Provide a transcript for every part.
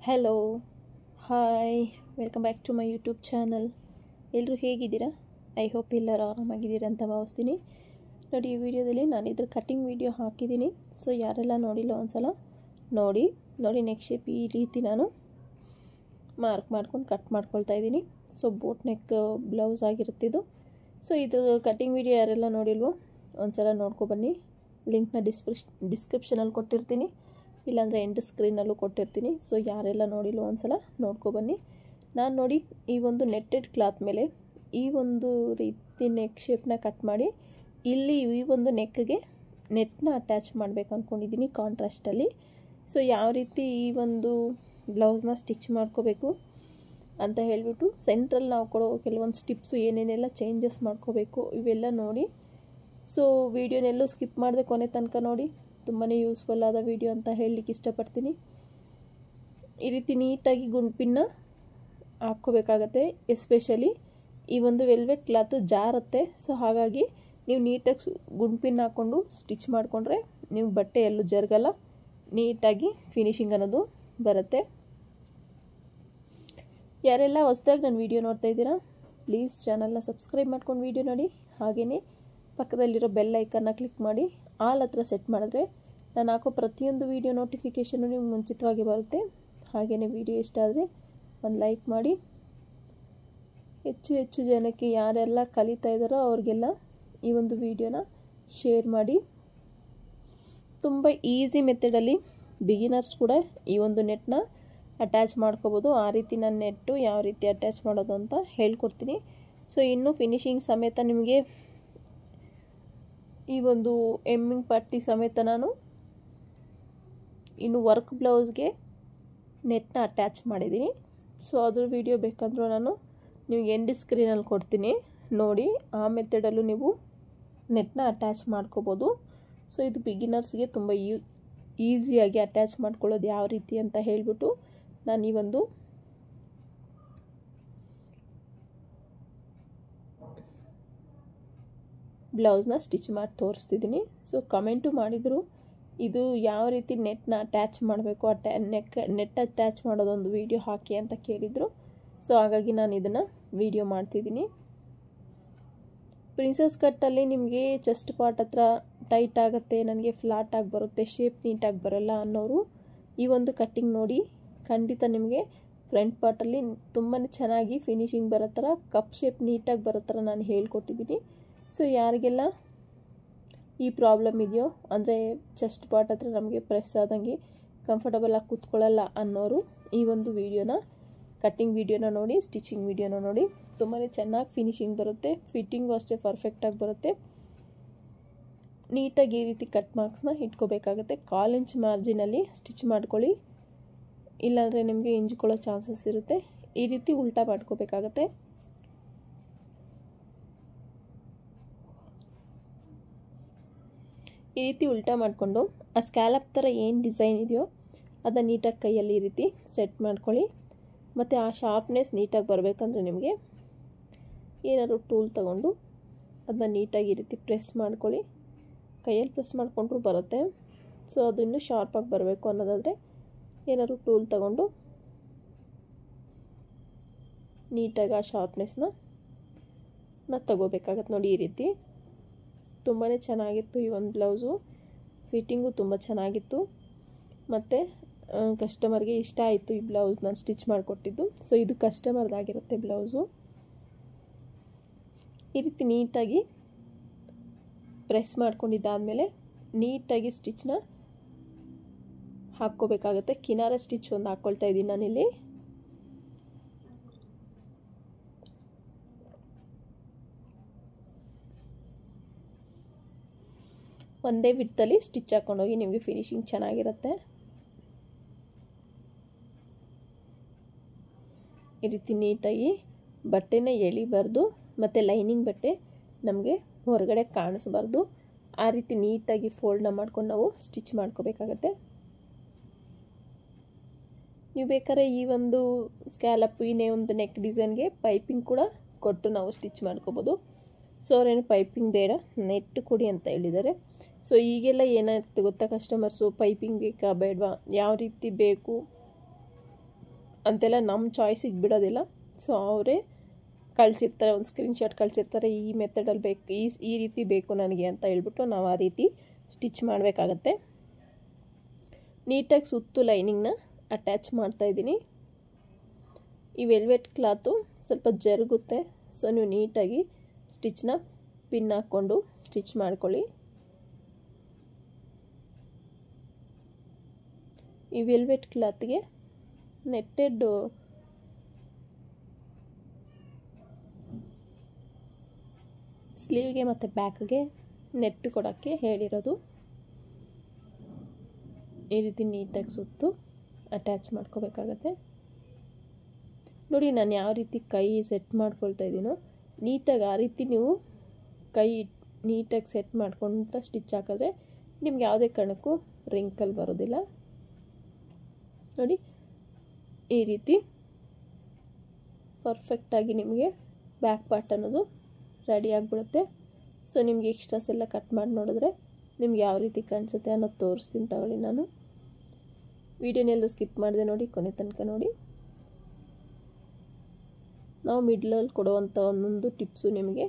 Hello hi welcome back to my YouTube channel. ಎಲ್ಲರೂ ಹೇಗಿದ್ದೀರಾ? I hope ಎಲ್ಲರೂ ಆರಾಮಾಗಿದ್ದೀರಾ ಅಂತ ಭಾವಿಸ್ತೀನಿ. ನೋಡಿ, ಈ ವಿಡಿಯೋದಲ್ಲಿ ನಾನು ಇದ್ರ ಕಟ್ಟಿಂಗ್ ವಿಡಿಯೋ ಹಾಕಿದ್ದೀನಿ. ಸೊ ಯಾರೆಲ್ಲ ನೋಡಿಲ್ಲ ಒಂದ್ಸಲ ನೋಡಿ. ನೆಕ್ಸ್ಟ್ ಶೇಪ್ ಈ ರೀತಿ ನಾನು ಮಾರ್ಕ್ ಮಾಡ್ಕೊಂಡು ಕಟ್ ಮಾಡ್ಕೊಳ್ತಾ ಇದ್ದೀನಿ. ಸೊ ಬೋಟ್ ನೆಕ್ ಬ್ಲೌಸ್ ಆಗಿರುತ್ತಿದ್ದು. ಸೊ ಇದ್ರ ಕಟ್ಟಿಂಗ್ ವಿಡಿಯೋ ಯಾರೆಲ್ಲ ನೋಡಿಲ್ವೋ ಒಂದ್ಸಲ ನೋಡ್ಕೊಬನ್ನಿ. ಲಿಂಕ್ನ ಡಿಸ್ಕ್ರಿಪ್ಷನಲ್ಲಿ ಕೊಟ್ಟಿರ್ತೀನಿ, ಇಲ್ಲಾಂದರೆ ಎಂಡ್ ಸ್ಕ್ರೀನಲ್ಲೂ ಕೊಟ್ಟಿರ್ತೀನಿ. ಸೊ ಯಾರೆಲ್ಲ ನೋಡಿಲ್ವೋ ಒಂದ್ಸಲ ನೋಡ್ಕೊಬನ್ನಿ. ನಾನು ನೋಡಿ ಈ ಒಂದು ನೆಟ್ಟೆಡ್ ಕ್ಲಾತ್ ಮೇಲೆ ಈ ಒಂದು ರೀತಿ ನೆಕ್ ಶೇಪ್ನ ಕಟ್ ಮಾಡಿ ಇಲ್ಲಿ ಈ ಒಂದು ನೆಕ್ಗೆ ನೆಟ್ನ ಅಟ್ಯಾಚ್ ಮಾಡಬೇಕು ಅಂದ್ಕೊಂಡಿದ್ದೀನಿ ಕಾಂಟ್ರಾಸ್ಟಲ್ಲಿ. ಸೊ ಯಾವ ರೀತಿ ಈ ಒಂದು ಬ್ಲೌಸ್ನ ಸ್ಟಿಚ್ ಮಾಡ್ಕೋಬೇಕು ಅಂತ ಹೇಳಿಬಿಟ್ಟು ಸೆಂಟ್ರಲ್ಲಿ ನಾವು ಕೊಡೋ ಕೆಲವೊಂದು ಸ್ಟಿಪ್ಸು ಏನೇನೆಲ್ಲ ಚೇಂಜಸ್ ಮಾಡ್ಕೋಬೇಕು ಇವೆಲ್ಲ ನೋಡಿ. ಸೊ ವಿಡಿಯೋನೆಲ್ಲೂ ಸ್ಕಿಪ್ ಮಾಡಿದೆ ಕೊನೆ ತನಕ ನೋಡಿ. ತುಂಬಾ ಯೂಸ್ಫುಲ್ ಆದ ವಿಡಿಯೋ ಅಂತ ಹೇಳಲಿಕ್ಕೆ ಇಷ್ಟಪಡ್ತೀನಿ. ಈ ರೀತಿ ನೀಟಾಗಿ ಗುಂಪಿನ ಹಾಕ್ಕೋಬೇಕಾಗತ್ತೆ. ಎಸ್ಪೆಷಲಿ ಈ ಒಂದು ವೆಲ್ವೆಟ್ ಕ್ಲಾತು ಜಾರುತ್ತೆ. ಸೊ ಹಾಗಾಗಿ ನೀವು ನೀಟಾಗಿ ಗುಂಪಿನ ಹಾಕ್ಕೊಂಡು ಸ್ಟಿಚ್ ಮಾಡಿಕೊಂಡ್ರೆ ನೀವು ಬಟ್ಟೆ ಎಲ್ಲೂ ಜರುಗಲ್ಲ, ನೀಟಾಗಿ ಫಿನಿಶಿಂಗ್ ಅನ್ನೋದು ಬರುತ್ತೆ. ಯಾರೆಲ್ಲ ಹೊಸದಾಗಿ ನನ್ನ ವಿಡಿಯೋ ನೋಡ್ತಾ ಇದ್ದೀರಾ ಪ್ಲೀಸ್ ಚಾನಲ್ನ ಸಬ್ಸ್ಕ್ರೈಬ್ ಮಾಡ್ಕೊಂಡು ವಿಡಿಯೋ ನೋಡಿ. ಹಾಗೆಯೇ ಪಕ್ಕದಲ್ಲಿರೋ ಬೆಲ್ ಐಕನ್ನ ಕ್ಲಿಕ್ ಮಾಡಿ ಆಲ್ ಹತ್ರ ಸೆಟ್ ಮಾಡಿದ್ರೆ ನಾನು ಹಾಕೋ ಪ್ರತಿಯೊಂದು ವಿಡಿಯೋ ನೋಟಿಫಿಕೇಷನ್ನು ನಿಮ್ಗೆ ಮುಂಚಿತವಾಗಿ ಬರುತ್ತೆ. ಹಾಗೆಯೇ ವಿಡಿಯೋ ಇಷ್ಟ ಆದರೆ ಒಂದು ಲೈಕ್ ಮಾಡಿ. ಹೆಚ್ಚು ಜನಕ್ಕೆ ಯಾರೆಲ್ಲ ಕಲಿತಾ ಇದ್ದಾರೋ ಅವ್ರಿಗೆಲ್ಲ ಈ ಒಂದು ವಿಡಿಯೋನ ಶೇರ್ ಮಾಡಿ. ತುಂಬ ಈಸಿ ಮೆಥಡಲ್ಲಿ ಬಿಗಿನರ್ಸ್ ಕೂಡ ಈ ಒಂದು ನೆಟ್ನ ಅಟ್ಯಾಚ್ ಮಾಡ್ಕೋಬೋದು. ಆ ರೀತಿ ನಾನು ನೆಟ್ಟು ಯಾವ ರೀತಿ ಅಟ್ಯಾಚ್ ಮಾಡೋದು ಅಂತ ಹೇಳ್ಕೊಡ್ತೀನಿ. ಸೊ ಇನ್ನೂ ಫಿನಿಶಿಂಗ್ ಸಮೇತ ನಿಮಗೆ ಈ ಒಂದು ಎಮ್ಮಿಂಗ್ ಪಟ್ಟಿ ಸಮೇತ ನಾನು ಇನ್ನು ವರ್ಕ್ ಬ್ಲೌಸ್ಗೆ ನೆಟ್ನ ಅಟ್ಯಾಚ್ ಮಾಡಿದ್ದೀನಿ. ಸೊ ಅದ್ರ ವಿಡಿಯೋ ಬೇಕಂದ್ರೂ ನಾನು ನಿಮಗೆ ಎಂಡ್ ಸ್ಕ್ರೀನಲ್ಲಿ ಕೊಡ್ತೀನಿ ನೋಡಿ. ಆ ಮೆಥಡಲ್ಲೂ ನೀವು ನೆಟ್ನ ಅಟ್ಯಾಚ್ ಮಾಡ್ಕೋಬೋದು. ಸೊ ಇದು ಬಿಗಿನರ್ಸ್ಗೆ ತುಂಬ ಈಸಿಯಾಗಿ ಅಟ್ಯಾಚ್ ಮಾಡ್ಕೊಳ್ಳೋದು ಯಾವ ರೀತಿ ಅಂತ ಹೇಳಿಬಿಟ್ಟು ನಾನು ಈ ಒಂದು ಬ್ಲೌಸ್ನ ಸ್ಟಿಚ್ ಮಾಡಿ ತೋರಿಸ್ತಿದ್ದೀನಿ. ಸೊ ಕಮೆಂಟು ಮಾಡಿದರು ಇದು ಯಾವ ರೀತಿ ನೆಟ್ನ ಅಟ್ಯಾಚ್ ಮಾಡಬೇಕು, ನೆಟ್ ಅಟ್ಯಾಚ್ ಮಾಡೋದೊಂದು ವಿಡಿಯೋ ಹಾಕಿ ಅಂತ ಕೇಳಿದರು. ಸೊ ಹಾಗಾಗಿ ನಾನು ಇದನ್ನು ವಿಡಿಯೋ ಮಾಡ್ತಿದ್ದೀನಿ. ಪ್ರಿನ್ಸಸ್ ಕಟ್ಟಲ್ಲಿ ನಿಮಗೆ ಚೆಸ್ಟ್ ಪಾರ್ಟ್ ಹತ್ರ ಟೈಟ್ ಆಗುತ್ತೆ, ನನಗೆ ಫ್ಲಾಟ್ ಆಗಿ ಬರುತ್ತೆ, ಶೇಪ್ ನೀಟಾಗಿ ಬರೋಲ್ಲ ಅನ್ನೋರು ಈ ಒಂದು ಕಟ್ಟಿಂಗ್ ನೋಡಿ. ಖಂಡಿತ ನಿಮಗೆ ಫ್ರಂಟ್ ಪಾರ್ಟಲ್ಲಿ ತುಂಬಾ ಚೆನ್ನಾಗಿ ಫಿನಿಶಿಂಗ್ ಬರೋ ಥರ ಕಪ್ ಶೇಪ್ ನೀಟಾಗಿ ಬರೋ ಥರ ನಾನು ಹೇಳ್ಕೊಟ್ಟಿದ್ದೀನಿ. ಸೊ ಯಾರಿಗೆಲ್ಲ ಈ ಪ್ರಾಬ್ಲಮ್ ಇದೆಯೋ ಅಂದರೆ ಚೆಸ್ಟ್ ಪಾರ್ಟ್ ಹತ್ರ ನಮಗೆ ಪ್ರೆಸ್ ಆದಂಗೆ ಕಂಫರ್ಟಬಲಾಗಿ ಕೂತ್ಕೊಳ್ಳಲ್ಲ ಅನ್ನೋರು ಈ ಒಂದು ವಿಡಿಯೋನ ಕಟ್ಟಿಂಗ್ ವಿಡಿಯೋನ ನೋಡಿ, ಸ್ಟಿಚಿಂಗ್ ವಿಡಿಯೋನ ನೋಡಿ. ತುಂಬಾ ಚೆನ್ನಾಗಿ ಫಿನಿಶಿಂಗ್ ಬರುತ್ತೆ, ಫಿಟ್ಟಿಂಗು ಅಷ್ಟೇ ಪರ್ಫೆಕ್ಟಾಗಿ ಬರುತ್ತೆ. ನೀಟಾಗಿ ಈ ರೀತಿ ಕಟ್ ಮಾರ್ಕ್ಸ್ನ ಇಟ್ಕೋಬೇಕಾಗುತ್ತೆ. 1/4 ಇಂಚ್ ಮಾರ್ಜಿನಲ್ಲಿ ಸ್ಟಿಚ್ ಮಾಡ್ಕೊಳ್ಳಿ, ಇಲ್ಲಾಂದರೆ ನಿಮಗೆ ಇಂಜ್ಕೊಳ್ಳೋ ಚಾನ್ಸಸ್ ಇರುತ್ತೆ. ಈ ರೀತಿ ಉಲ್ಟಾ ಮಾಡ್ಕೋಬೇಕಾಗತ್ತೆ. ಈ ರೀತಿ ಉಲ್ಟಾ ಮಾಡಿಕೊಂಡು ಆ ಸ್ಕ್ಯಾಲಪ್ ಥರ ಏನು ಡಿಸೈನ್ ಇದೆಯೋ ಅದನ್ನು ನೀಟಾಗಿ ಕೈಯಲ್ಲಿ ಈ ರೀತಿ ಸೆಟ್ ಮಾಡ್ಕೊಳ್ಳಿ. ಮತ್ತು ಆ ಶಾರ್ಪ್ನೆಸ್ ನೀಟಾಗಿ ಬರಬೇಕಂದ್ರೆ ನಿಮಗೆ ಏನಾದರೂ ಟೂಲ್ ತಗೊಂಡು ಅದನ್ನ ನೀಟಾಗಿ ಈ ರೀತಿ ಪ್ರೆಸ್ ಮಾಡ್ಕೊಳ್ಳಿ. ಕೈಯಲ್ಲಿ ಪ್ರೆಸ್ ಮಾಡಿಕೊಂಡ್ರೂ ಬರುತ್ತೆ. ಸೊ ಅದು ಇನ್ನೂ ಶಾರ್ಪಾಗಿ ಬರಬೇಕು ಅನ್ನೋದಾದರೆ ಏನಾದರೂ ಟೂಲ್ ತಗೊಂಡು ನೀಟಾಗಿ ಆ ಶಾರ್ಪ್ನೆಸ್ನ ತಗೋಬೇಕಾಗತ್ತೆ ನೋಡಿ. ಈ ರೀತಿ ತುಂಬಾ ಚೆನ್ನಾಗಿತ್ತು ಈ ಒಂದು ಬ್ಲೌಸು, ಫಿಟ್ಟಿಂಗು ತುಂಬ ಚೆನ್ನಾಗಿತ್ತು ಮತ್ತು ಕಸ್ಟಮರ್ಗೆ ಇಷ್ಟ ಆಯಿತು ಈ ಬ್ಲೌಸ್ ನಾನು ಸ್ಟಿಚ್ ಮಾಡಿಕೊಟ್ಟಿದ್ದು. ಸೊ ಇದು ಕಸ್ಟಮರ್ದಾಗಿರುತ್ತೆ ಬ್ಲೌಸು. ಈ ರೀತಿ ನೀಟಾಗಿ ಪ್ರೆಸ್ ಮಾಡ್ಕೊಂಡಿದ್ದಾದಮೇಲೆ ನೀಟಾಗಿ ಸ್ಟಿಚ್ನ ಹಾಕ್ಕೋಬೇಕಾಗತ್ತೆ. ಕಿನಾರ ಸ್ಟಿಚ್ ಒಂದು ಹಾಕ್ಕೊಳ್ತಾ ಇದ್ದೀನಿ ನಾನಿಲ್ಲಿ. ಒಂದೇ ವಿಡ್ತಲ್ಲಿ ಸ್ಟಿಚ್ ಹಾಕ್ಕೊಂಡೋಗಿ ನಿಮಗೆ ಫಿನಿಶಿಂಗ್ ಚೆನ್ನಾಗಿರುತ್ತೆ. ಈ ರೀತಿ ನೀಟಾಗಿ ಬಟ್ಟೆನ ಎಳಿಬಾರ್ದು ಮತ್ತು ಲೈನಿಂಗ್ ಬಟ್ಟೆ ನಮಗೆ ಹೊರಗಡೆ ಕಾಣಿಸ್ಬಾರ್ದು. ಆ ರೀತಿ ನೀಟಾಗಿ ಫೋಲ್ಡ್ನ ಮಾಡ್ಕೊಂಡು ನಾವು ಸ್ಟಿಚ್ ಮಾಡ್ಕೋಬೇಕಾಗತ್ತೆ. ನೀವು ಬೇಕಾದ್ರೆ ಈ ಒಂದು ಸ್ಕ್ಯಾಲಪ್ ಇನ್ನೇ ಒಂದು ನೆಕ್ ಡಿಸೈನ್ಗೆ ಪೈಪಿಂಗ್ ಕೂಡ ಕೊಟ್ಟು ನಾವು ಸ್ಟಿಚ್ ಮಾಡ್ಕೋಬೋದು. ಸೊ ಅವ್ರೇನು ಪೈಪಿಂಗ್ ಬೇಡ, ನೆಟ್ ಕೊಡಿ ಅಂತ ಹೇಳಿದ್ದಾರೆ. ಸೊ ಈಗೆಲ್ಲ ಏನಾಯ್ತು ಗೊತ್ತಾ, ಕಸ್ಟಮರ್ಸು ಪೈಪಿಂಗ್ ಬೇಕಾ ಬೇಡವಾ, ಯಾವ ರೀತಿ ಬೇಕು ಅಂತೆಲ್ಲ ನಮ್ಮ ಚಾಯ್ಸಿಗೆ ಬಿಡೋದಿಲ್ಲ. ಸೊ ಅವರೇ ಕಳಿಸಿರ್ತಾರೆ, ಒಂದು ಸ್ಕ್ರೀನ್ಶಾಟ್ ಕಳಿಸಿರ್ತಾರೆ, ಈ ಮೆಥಡಲ್ಲಿ ಬೇಕು, ಈ ರೀತಿ ಬೇಕು ನನಗೆ ಅಂತ ಹೇಳ್ಬಿಟ್ಟು ನಾವು ಆ ರೀತಿ ಸ್ಟಿಚ್ ಮಾಡಬೇಕಾಗತ್ತೆ. ನೀಟಾಗಿ ಸುತ್ತು ಲೈನಿಂಗ್ನ ಅಟ್ಯಾಚ್ ಮಾಡ್ತಾಯಿದ್ದೀನಿ. ಈ ವೆಲ್ವೆಟ್ ಕ್ಲಾತು ಸ್ವಲ್ಪ ಜರುಗುತ್ತೆ, ಸೊ ನೀವು ನೀಟಾಗಿ ಸ್ಟಿಚ್ನ ಪಿನ್ ಹಾಕ್ಕೊಂಡು ಸ್ಟಿಚ್ ಮಾಡ್ಕೊಳ್ಳಿ. ಈ ವೆಲ್ವೆಟ್ ಕ್ಲಾತ್ಗೆ ನೆಟ್ಟೆಡ್ ಸ್ಲೀವ್ಗೆ ಮತ್ತು ಬ್ಯಾಕ್ಗೆ ನೆಟ್ ಕೊಡೋಕ್ಕೆ ಹೇಳಿರೋದು. ಈ ರೀತಿ ನೀಟಾಗಿ ಸುತ್ತು ಅಟ್ಯಾಚ್ ಮಾಡ್ಕೋಬೇಕಾಗತ್ತೆ. ನೋಡಿ ನಾನು ಯಾವ ರೀತಿ ಕೈ ಸೆಟ್ ಮಾಡ್ಕೊಳ್ತಾ ಇದ್ದೀನೋ ನೀಟಾಗಿ ಆ ರೀತಿ ನೀವು ಕೈ ನೀಟಾಗಿ ಸೆಟ್ ಮಾಡ್ಕೊಳ್ತಾ ಸ್ಟಿಚ್ ಹಾಕಿದ್ರೆ ನಿಮ್ಗೆ ಯಾವುದೇ ಕಾರಣಕ್ಕೂ ರಿಂಕಲ್ ಬರೋದಿಲ್ಲ. ನೋಡಿ ಈ ರೀತಿ ಪರ್ಫೆಕ್ಟಾಗಿ ನಿಮಗೆ ಬ್ಯಾಕ್ ಪಾರ್ಟ್ ಅನ್ನೋದು ರೆಡಿ ಆಗಿಬಿಡುತ್ತೆ. ಸೊ ನಿಮಗೆ ಎಕ್ಸ್ಟ್ರಾಸ್ ಎಲ್ಲ ಕಟ್ ಮಾಡಿ ನೋಡಿದ್ರೆ ನಿಮ್ಗೆ ಯಾವ ರೀತಿ ಕಾಣಿಸುತ್ತೆ ಅನ್ನೋದು ತೋರಿಸ್ತೀನಿ ತಗೊಳ್ಳಿ. ನಾನು ವಿಡಿಯೋನೆಲ್ಲೂ ಸ್ಕಿಪ್ ಮಾಡಿದೆ, ನೋಡಿ ಕೊನೆ ತನಕ ನೋಡಿ. ನಾವು ಮಿಡ್ಲಲ್ಲಿ ಕೊಡುವಂಥ ಒಂದೊಂದು ಟಿಪ್ಸು ನಿಮಗೆ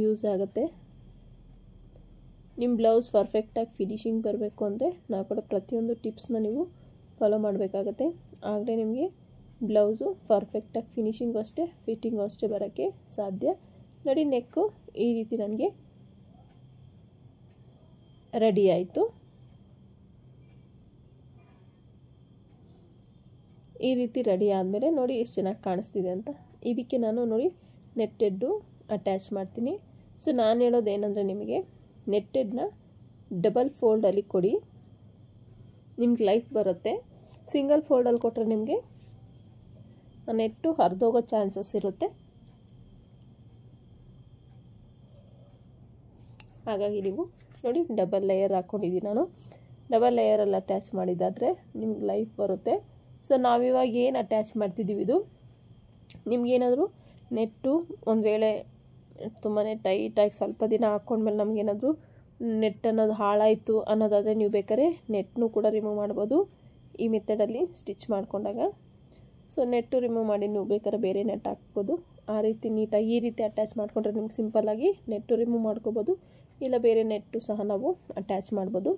ಯೂಸ್ ಆಗುತ್ತೆ. ನಿಮ್ಮ ಬ್ಲೌಸ್ ಪರ್ಫೆಕ್ಟಾಗಿ ಫಿನಿಶಿಂಗ್ ಬರಬೇಕು ಅಂದರೆ ನಾವು ಕೊಡೋ ಪ್ರತಿಯೊಂದು ಟಿಪ್ಸ್ನ ನೀವು ಫಾಲೋ ಮಾಡಬೇಕಾಗತ್ತೆ. ಆಗಲೇ ನಿಮಗೆ ಬ್ಲೌಸು ಪರ್ಫೆಕ್ಟಾಗಿ ಫಿನಿಶಿಂಗು ಅಷ್ಟೇ, ಫಿಟ್ಟಿಂಗು ಅಷ್ಟೇ ಬರೋಕ್ಕೆ ಸಾಧ್ಯ. ನೋಡಿ ನೆಕ್ಕು ಈ ರೀತಿ ನನಗೆ ರೆಡಿ ಆಯಿತು. ಈ ರೀತಿ ರೆಡಿ ಆದಮೇಲೆ ನೋಡಿ ಎಷ್ಟು ಚೆನ್ನಾಗಿ ಕಾಣಿಸ್ತಿದೆ ಅಂತ. ಇದಕ್ಕೆ ನಾನು ನೋಡಿ ನೆಟ್ಟೆಡ್ಡು ಅಟ್ಯಾಚ್ ಮಾಡ್ತೀನಿ. ಸೊ ನಾನು ಹೇಳೋದು ಏನಂದರೆ ನಿಮಗೆ ನೆಟ್ಟೆಡ್ನ ಡಬಲ್ ಫೋಲ್ಡಲ್ಲಿ ಕೊಡಿ, ನಿಮ್ಗೆ ಲೈಫ್ ಬರುತ್ತೆ. ಸಿಂಗಲ್ ಫೋಲ್ಡಲ್ಲಿ ಕೊಟ್ಟರೆ ನಿಮಗೆ ನೆಟ್ಟು ಹರಿದೋಗೋ ಚಾನ್ಸಸ್ ಇರುತ್ತೆ. ಹಾಗಾಗಿ ನೀವು ನೋಡಿ ಡಬಲ್ ಲೇಯರ್ ಹಾಕ್ಕೊಂಡಿದ್ದೀನಿ ನಾನು. ಡಬಲ್ ಲೇಯರಲ್ಲಿ ಅಟ್ಯಾಚ್ ಮಾಡಿದ್ದಾದರೆ ನಿಮ್ಗೆ ಲೈಫ್ ಬರುತ್ತೆ. ಸೊ ನಾವಿವಾಗ ಏನು ಅಟ್ಯಾಚ್ ಮಾಡ್ತಿದ್ದೀವಿ ಇದು ನಿಮಗೇನಾದರೂ ನೆಟ್ಟು ಒಂದು ವೇಳೆ ತುಂಬಾ ಟೈಟಾಗಿ ಸ್ವಲ್ಪ ದಿನ ಹಾಕ್ಕೊಂಡ್ಮೇಲೆ ನಮಗೇನಾದರೂ ನೆಟ್ ಅನ್ನೋದು ಹಾಳಾಯಿತು ಅನ್ನೋದಾದರೆ ನೀವು ಬೇಕಾದ್ರೆ ನೆಟ್ನೂ ಕೂಡ ರಿಮೂವ್ ಮಾಡ್ಬೋದು ಈ ಮೆಥಡಲ್ಲಿ ಸ್ಟಿಚ್ ಮಾಡ್ಕೊಂಡಾಗ. ಸೊ ನೆಟ್ಟು ರಿಮೂವ್ ಮಾಡಿ ನೀವು ಬೇಕಾದ್ರೆ ಬೇರೆ ನೆಟ್ ಹಾಕ್ಬೋದು. ಆ ರೀತಿ ನೀಟಾಗಿ ಈ ರೀತಿ ಅಟ್ಯಾಚ್ ಮಾಡಿಕೊಂಡ್ರೆ ನಿಮ್ಗೆ ಸಿಂಪಲ್ಲಾಗಿ ನೆಟ್ಟು ರಿಮೂವ್ ಮಾಡ್ಕೋಬೋದು, ಇಲ್ಲ ಬೇರೆ ನೆಟ್ಟು ಸಹ ನಾವು ಅಟ್ಯಾಚ್ ಮಾಡ್ಬೋದು.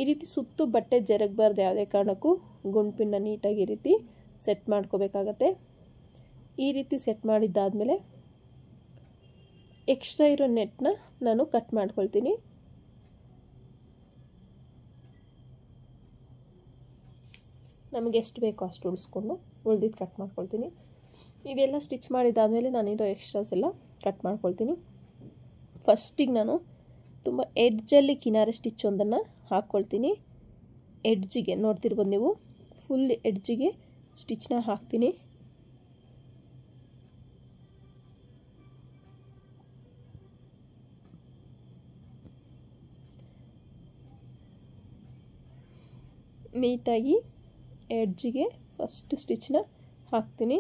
ಈ ರೀತಿ ಸುತ್ತು ಬಟ್ಟೆ ಜರಗಬಾರ್ದು ಯಾವುದೇ ಕಾರಣಕ್ಕೂ. ಗುಂಡ್ಪಿನ್ನ ನೀಟಾಗಿ ಈ ರೀತಿ ಸೆಟ್ ಮಾಡ್ಕೋಬೇಕಾಗತ್ತೆ. ಈ ರೀತಿ ಸೆಟ್ ಮಾಡಿದ್ದಾದಮೇಲೆ ಎಕ್ಸ್ಟ್ರಾ ಇರೋ ನೆಟ್ನ ನಾನು ಕಟ್ ಮಾಡ್ಕೊಳ್ತೀನಿ. ನಮಗೆ ಎಷ್ಟು ಬೇಕೋ ಅಷ್ಟು ಉಳಿಸ್ಕೊಂಡು ಉಳ್ದಿದ್ದು ಕಟ್ ಮಾಡ್ಕೊಳ್ತೀನಿ. ಇದೆಲ್ಲ ಸ್ಟಿಚ್ ಮಾಡಿದ್ದಾದಮೇಲೆ ನಾನಿರೋ ಎಕ್ಸ್ಟ್ರಾಸ್ ಎಲ್ಲ ಕಟ್ ಮಾಡ್ಕೊಳ್ತೀನಿ. ಫಸ್ಟಿಗೆ ನಾನು ತುಂಬ ಎಡ್ಜಲ್ಲಿ ಕಿನಾರೆ ಸ್ಟಿಚ್ ಒಂದನ್ನು ಹಾಕ್ಕೊಳ್ತೀನಿ. ಎಡ್ಜಿಗೆ ನೋಡ್ತಿರ್ಬೋದು ನೀವು, ಫುಲ್ ಎಡ್ಜಿಗೆ ಸ್ಟಿಚ್ನ ಹಾಕ್ತೀನಿ. ನೀಟಾಗಿ ಎಡ್ಜಿಗೆ ಫಸ್ಟ್ ಸ್ಟಿಚ್ನ ಹಾಕ್ತೀನಿ.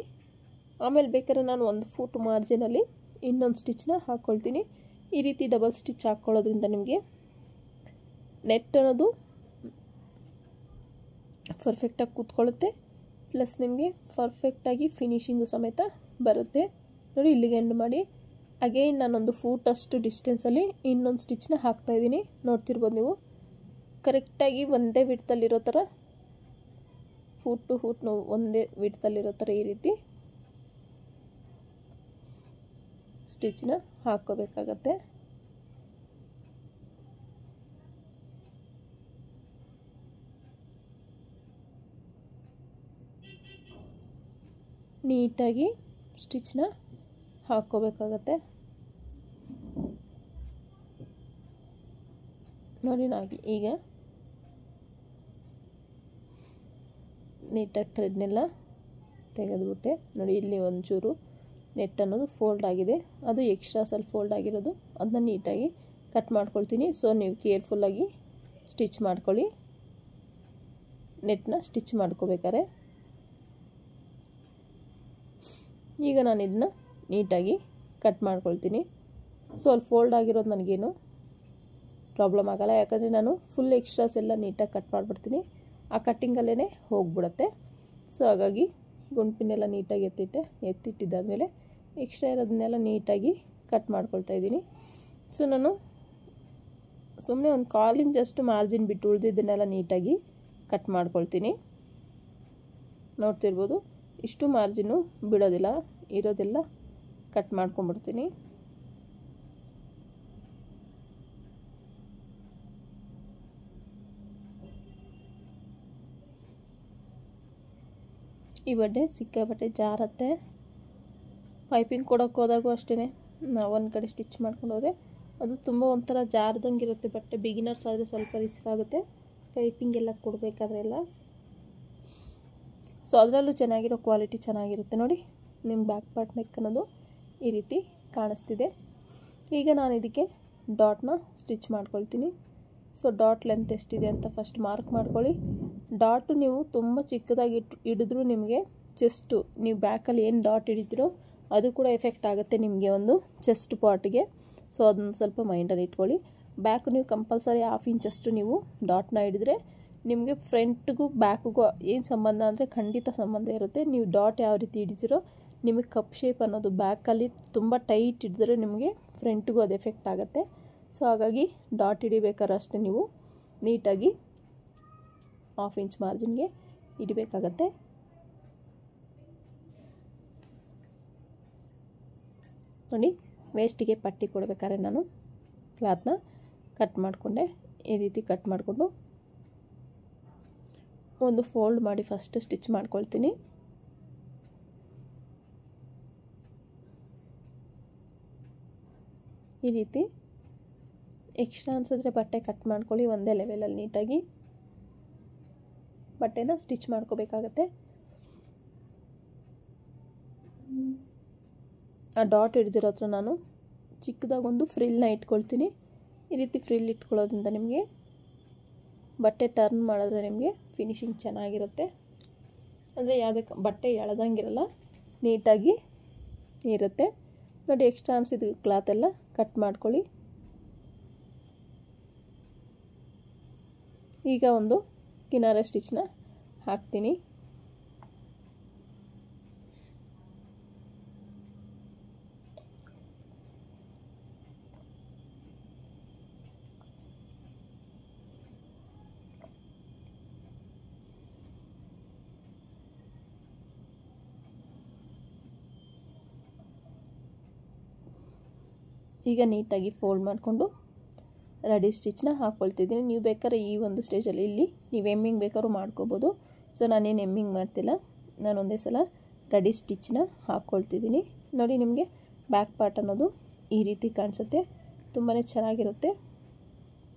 ಆಮೇಲೆ ಬೇಕಾದ್ರೆ ನಾನು 1 ಫೂಟ್ ಮಾರ್ಜಿನಲ್ಲಿ ಇನ್ನೊಂದು ಸ್ಟಿಚ್ನ ಹಾಕ್ಕೊಳ್ತೀನಿ. ಈ ರೀತಿ ಡಬಲ್ ಸ್ಟಿಚ್ ಹಾಕ್ಕೊಳ್ಳೋದ್ರಿಂದ ನಿಮಗೆ ನೆಟ್ ಅನ್ನೋದು ಪರ್ಫೆಕ್ಟಾಗಿ ಕೂತ್ಕೊಳ್ಳುತ್ತೆ, ಪ್ಲಸ್ ನಿಮಗೆ ಪರ್ಫೆಕ್ಟಾಗಿ ಫಿನಿಶಿಂಗು ಸಮೇತ ಬರುತ್ತೆ. ನೋಡಿ ಇಲ್ಲಿಗೆ ಎಂಡ್ ಮಾಡಿ ಅಗೈನ್ ನಾನೊಂದು ಫೂಟಷ್ಟು ಡಿಸ್ಟೆನ್ಸಲ್ಲಿ ಇನ್ನೊಂದು ಸ್ಟಿಚ್ನ ಹಾಕ್ತಾಯಿದ್ದೀನಿ. ನೋಡ್ತಿರ್ಬೋದು ನೀವು, ಕರೆಕ್ಟಾಗಿ ಒಂದೇ ವಿಡ್ತಲ್ಲಿರೋ ಥರ ಫೂಟ್ ಟು ಫೂಟ್ ನಾವು ಒಂದೇ ವಿಡ್ತಲ್ಲಿರೋ ಥರ ಈ ರೀತಿ ಸ್ಟಿಚ್ನ ಹಾಕ್ಕೋಬೇಕಾಗತ್ತೆ. ನೀಟಾಗಿ ಸ್ಟಿಚ್ನ ಹಾಕ್ಕೋಬೇಕಾಗತ್ತೆ. ನೋಡಿ ಈಗ ನೀಟಾಗಿ ಥ್ರೆಡ್ನೆಲ್ಲ ತೆಗೆದುಬಿಟ್ಟೆ. ನೋಡಿ ಇಲ್ಲಿ ಒಂಚೂರು ನೆಟ್ ಅನ್ನೋದು ಫೋಲ್ಡ್ ಆಗಿದೆ, ಅದು ಎಕ್ಸ್ಟ್ರಾಸಲ್ಲಿ ಫೋಲ್ಡ್ ಆಗಿರೋದು, ಅದನ್ನ ನೀಟಾಗಿ ಕಟ್ ಮಾಡ್ಕೊಳ್ತೀನಿ. ಸೊ ನೀವು ಕೇರ್ಫುಲ್ಲಾಗಿ ಸ್ಟಿಚ್ ಮಾಡ್ಕೊಳ್ಳಿ, ನೆಟ್ನ ಸ್ಟಿಚ್ ಮಾಡ್ಕೋಬೇಕಾರೆ. ಈಗ ನಾನು ಇದನ್ನ ನೀಟಾಗಿ ಕಟ್ ಮಾಡ್ಕೊಳ್ತೀನಿ. ಸೊ ಅಲ್ಲಿ ಫೋಲ್ಡ್ ಆಗಿರೋದು ನನಗೇನು ಪ್ರಾಬ್ಲಮ್ ಆಗೋಲ್ಲ, ಯಾಕಂದರೆ ನಾನು ಫುಲ್ ಎಕ್ಸ್ಟ್ರಾಸ್ ಎಲ್ಲ ನೀಟಾಗಿ ಕಟ್ ಮಾಡಿಬಿಡ್ತೀನಿ, ಆ ಕಟ್ಟಿಂಗಲ್ಲೇ ಹೋಗ್ಬಿಡುತ್ತೆ. ಸೊ ಹಾಗಾಗಿ ಗುಂಪಿನೆಲ್ಲ ನೀಟಾಗಿ ಎತ್ತಿಟ್ಟಿದ್ದಾದಮೇಲೆ ಎಕ್ಸ್ಟ್ರಾ ಇರೋದನ್ನೆಲ್ಲ ನೀಟಾಗಿ ಕಟ್ ಮಾಡ್ಕೊಳ್ತಾ ಇದ್ದೀನಿ. ಸೊ ನಾನು ಸುಮ್ಮನೆ ಒಂದು ಕಾಲಿಂಗ್ ಜಸ್ಟ್ ಮಾರ್ಜಿನ್ ಬಿಟ್ಟು ಉಳಿದಿದ್ದನ್ನೆಲ್ಲ ನೀಟಾಗಿ ಕಟ್ ಮಾಡ್ಕೊಳ್ತೀನಿ. ನೋಡ್ತಿರ್ಬೋದು, ಇಷ್ಟು ಮಾರ್ಜಿನ್ನು ಬಿಡೋದಿಲ್ಲ, ಇರೋದೆಲ್ಲ ಕಟ್ ಮಾಡ್ಕೊಂಬಿಡ್ತೀನಿ. ಈ ಬಟ್ಟೆ ಸಿಕ್ಕಾಬಟ್ಟೆ ಜಾರತ್ತೆ. ಪೈಪಿಂಗ್ ಕೊಡೋಕೆ ಹೋದಾಗೂ ಅಷ್ಟೇ, ನಾವು ಒಂದು ಕಡೆ ಸ್ಟಿಚ್ ಮಾಡ್ಕೊಂಡು ಹೋದರೆ ಅದು ತುಂಬ ಒಂಥರ ಜಾರ್ದಂಗೆ ಇರುತ್ತೆ ಬಟ್ಟೆ. ಬಿಗಿನರ್ಸ್ ಆದರೆ ಸ್ವಲ್ಪ ರಿಸ್ಕ್ ಆಗುತ್ತೆ ಪೈಪಿಂಗ್ ಎಲ್ಲ ಕೊಡಬೇಕಾದ್ರೆ ಎಲ್ಲ. ಸೊ ಅದರಲ್ಲೂ ಚೆನ್ನಾಗಿರೋ ಕ್ವಾಲಿಟಿ ಚೆನ್ನಾಗಿರುತ್ತೆ ನೋಡಿ. ನಿಮ್ಮ ಬ್ಯಾಕ್ ಪಾರ್ಟ್ ನೆಕ್ ಅನ್ನೋದು ಈ ರೀತಿ ಕಾಣಿಸ್ತಿದೆ. ಈಗ ನಾನು ಇದಕ್ಕೆ ಡಾಟ್ನ ಸ್ಟಿಚ್ ಮಾಡ್ಕೊಳ್ತೀನಿ. ಸೊ ಡಾಟ್ ಲೆಂತ್ ಎಷ್ಟಿದೆ ಅಂತ ಫಸ್ಟ್ ಮಾರ್ಕ್ ಮಾಡ್ಕೊಳ್ಳಿ. ಡಾಟು ನೀವು ತುಂಬ ಚಿಕ್ಕದಾಗಿ ಹಿಡಿದ್ರೂ ನಿಮಗೆ ಚೆಸ್ಟು, ನೀವು ಬ್ಯಾಕಲ್ಲಿ ಏನು ಡಾಟ್ ಹಿಡಿತೀರೋ ಅದು ಕೂಡ ಎಫೆಕ್ಟ್ ಆಗುತ್ತೆ ನಿಮಗೆ ಒಂದು ಚೆಸ್ಟ್ ಪಾರ್ಟ್ಗೆ. ಸೊ ಅದನ್ನು ಸ್ವಲ್ಪ ಮೈಂಡಲ್ಲಿ ಇಟ್ಕೊಳ್ಳಿ. ಬ್ಯಾಕ್ ನೀವು ಕಂಪಲ್ಸರಿ 1/2 ಇಂಚಷ್ಟು ನೀವು ಡಾಟ್ನ ಹಿಡಿದ್ರೆ ನಿಮಗೆ ಫ್ರಂಟ್ಗೂ ಬ್ಯಾಕ್ಗೂ ಏನು ಸಂಬಂಧ ಅಂದರೆ ಖಂಡಿತ ಸಂಬಂಧ ಇರುತ್ತೆ. ನೀವು ಡಾಟ್ ಯಾವ ರೀತಿ ಹಿಡಿತೀರೋ ನಿಮಗೆ ಕಪ್ ಶೇಪ್ ಅನ್ನೋದು ಬ್ಯಾಕಲ್ಲಿ ತುಂಬ ಟೈಟ್ ಹಿಡಿದ್ರೆ ನಿಮಗೆ ಫ್ರಂಟ್ಗೂ ಅದು ಎಫೆಕ್ಟ್ ಆಗುತ್ತೆ. ಸೊ ಹಾಗಾಗಿ ಡಾಟ್ ಹಿಡಿಬೇಕಾದ್ರೆ ಅಷ್ಟೇ ನೀವು ನೀಟಾಗಿ 1/2 ಇಂಚ್ ಮಾರ್ಜಿನ್ಗೆ ಹಿಡಿಬೇಕಾಗತ್ತೆ. ನೋಡಿ, ವೇಸ್ಟಿಗೆ ಪಟ್ಟಿ ಕೊಡಬೇಕಾದ್ರೆ ನಾನು ಕ್ಲಾತ್ನ ಕಟ್ ಮಾಡಿಕೊಂಡೆ. ಈ ರೀತಿ ಕಟ್ ಮಾಡಿಕೊಂಡು ಒಂದು ಫೋಲ್ಡ್ ಮಾಡಿ ಫಸ್ಟ್ ಸ್ಟಿಚ್ ಮಾಡ್ಕೊಳ್ತೀನಿ. ಈ ರೀತಿ ಎಕ್ಸ್ಟ್ರಾ ಅನ್ಸಿದ್ರೆ ಬಟ್ಟೆ ಕಟ್ ಮಾಡ್ಕೊಳ್ಳಿ. ಒಂದೇ ಲೆವೆಲಲ್ಲಿ ನೀಟಾಗಿ ಬಟ್ಟೆನ ಸ್ಟಿಚ್ ಮಾಡ್ಕೋಬೇಕಾಗತ್ತೆ. ಆ ಡಾಟ್ ಹಿಡಿದಿರೋ ಹತ್ರ ನಾನು ಚಿಕ್ಕದಾಗೊಂದು ಫ್ರಿಲ್ನ ಇಟ್ಕೊಳ್ತೀನಿ. ಈ ರೀತಿ ಫ್ರಿಲ್ ಇಟ್ಕೊಳ್ಳೋದ್ರಿಂದ ನಿಮಗೆ ಬಟ್ಟೆ ಟರ್ನ್ ಮಾಡಿದ್ರೆ ನಿಮಗೆ ಫಿನಿಶಿಂಗ್ ಚೆನ್ನಾಗಿರುತ್ತೆ. ಅಂದರೆ ಯಾವುದೇ ಬಟ್ಟೆ ಎಳೆದಂಗಿರಲ್ಲ, ನೀಟಾಗಿ ಇರುತ್ತೆ ನೋಡಿ. ಎಕ್ಸ್ಟ್ರಾ ಅನ್ಸಿದ ಕ್ಲಾತೆಲ್ಲ ಕಟ್ ಮಾಡ್ಕೊಳ್ಳಿ. ಈಗ ಒಂದು ಕಿನಾರೆ ಸ್ಟಿಚ್ನ ಹಾಕ್ತೀನಿ. ಈಗ ನೀಟಾಗಿ ಫೋಲ್ಡ್ ಮಾಡಿಕೊಂಡು ರೆಡಿ ಸ್ಟಿಚ್ನ ಹಾಕ್ಕೊಳ್ತಿದ್ದೀನಿ. ನೀವು ಬೇಕಾದ್ರೆ ಈ ಒಂದು ಸ್ಟೇಜಲ್ಲಿ ಇಲ್ಲಿ ನೀವು ಎಮ್ಮಿಂಗ್ ಬೇಕಾದ್ರೂ ಮಾಡ್ಕೋಬೋದು. ಸೊ ನಾನೇನು ಎಮ್ಮಿಂಗ್ ಮಾಡ್ತಿಲ್ಲ, ನಾನು ಒಂದೇ ಸಲ ರೆಡಿ ಸ್ಟಿಚ್ನ ಹಾಕ್ಕೊಳ್ತಿದ್ದೀನಿ. ನೋಡಿ, ನಿಮಗೆ ಬ್ಯಾಕ್ ಪಾರ್ಟ್ ಅನ್ನೋದು ಈ ರೀತಿ ಕಾಣಿಸುತ್ತೆ, ತುಂಬಾ ಚೆನ್ನಾಗಿರುತ್ತೆ.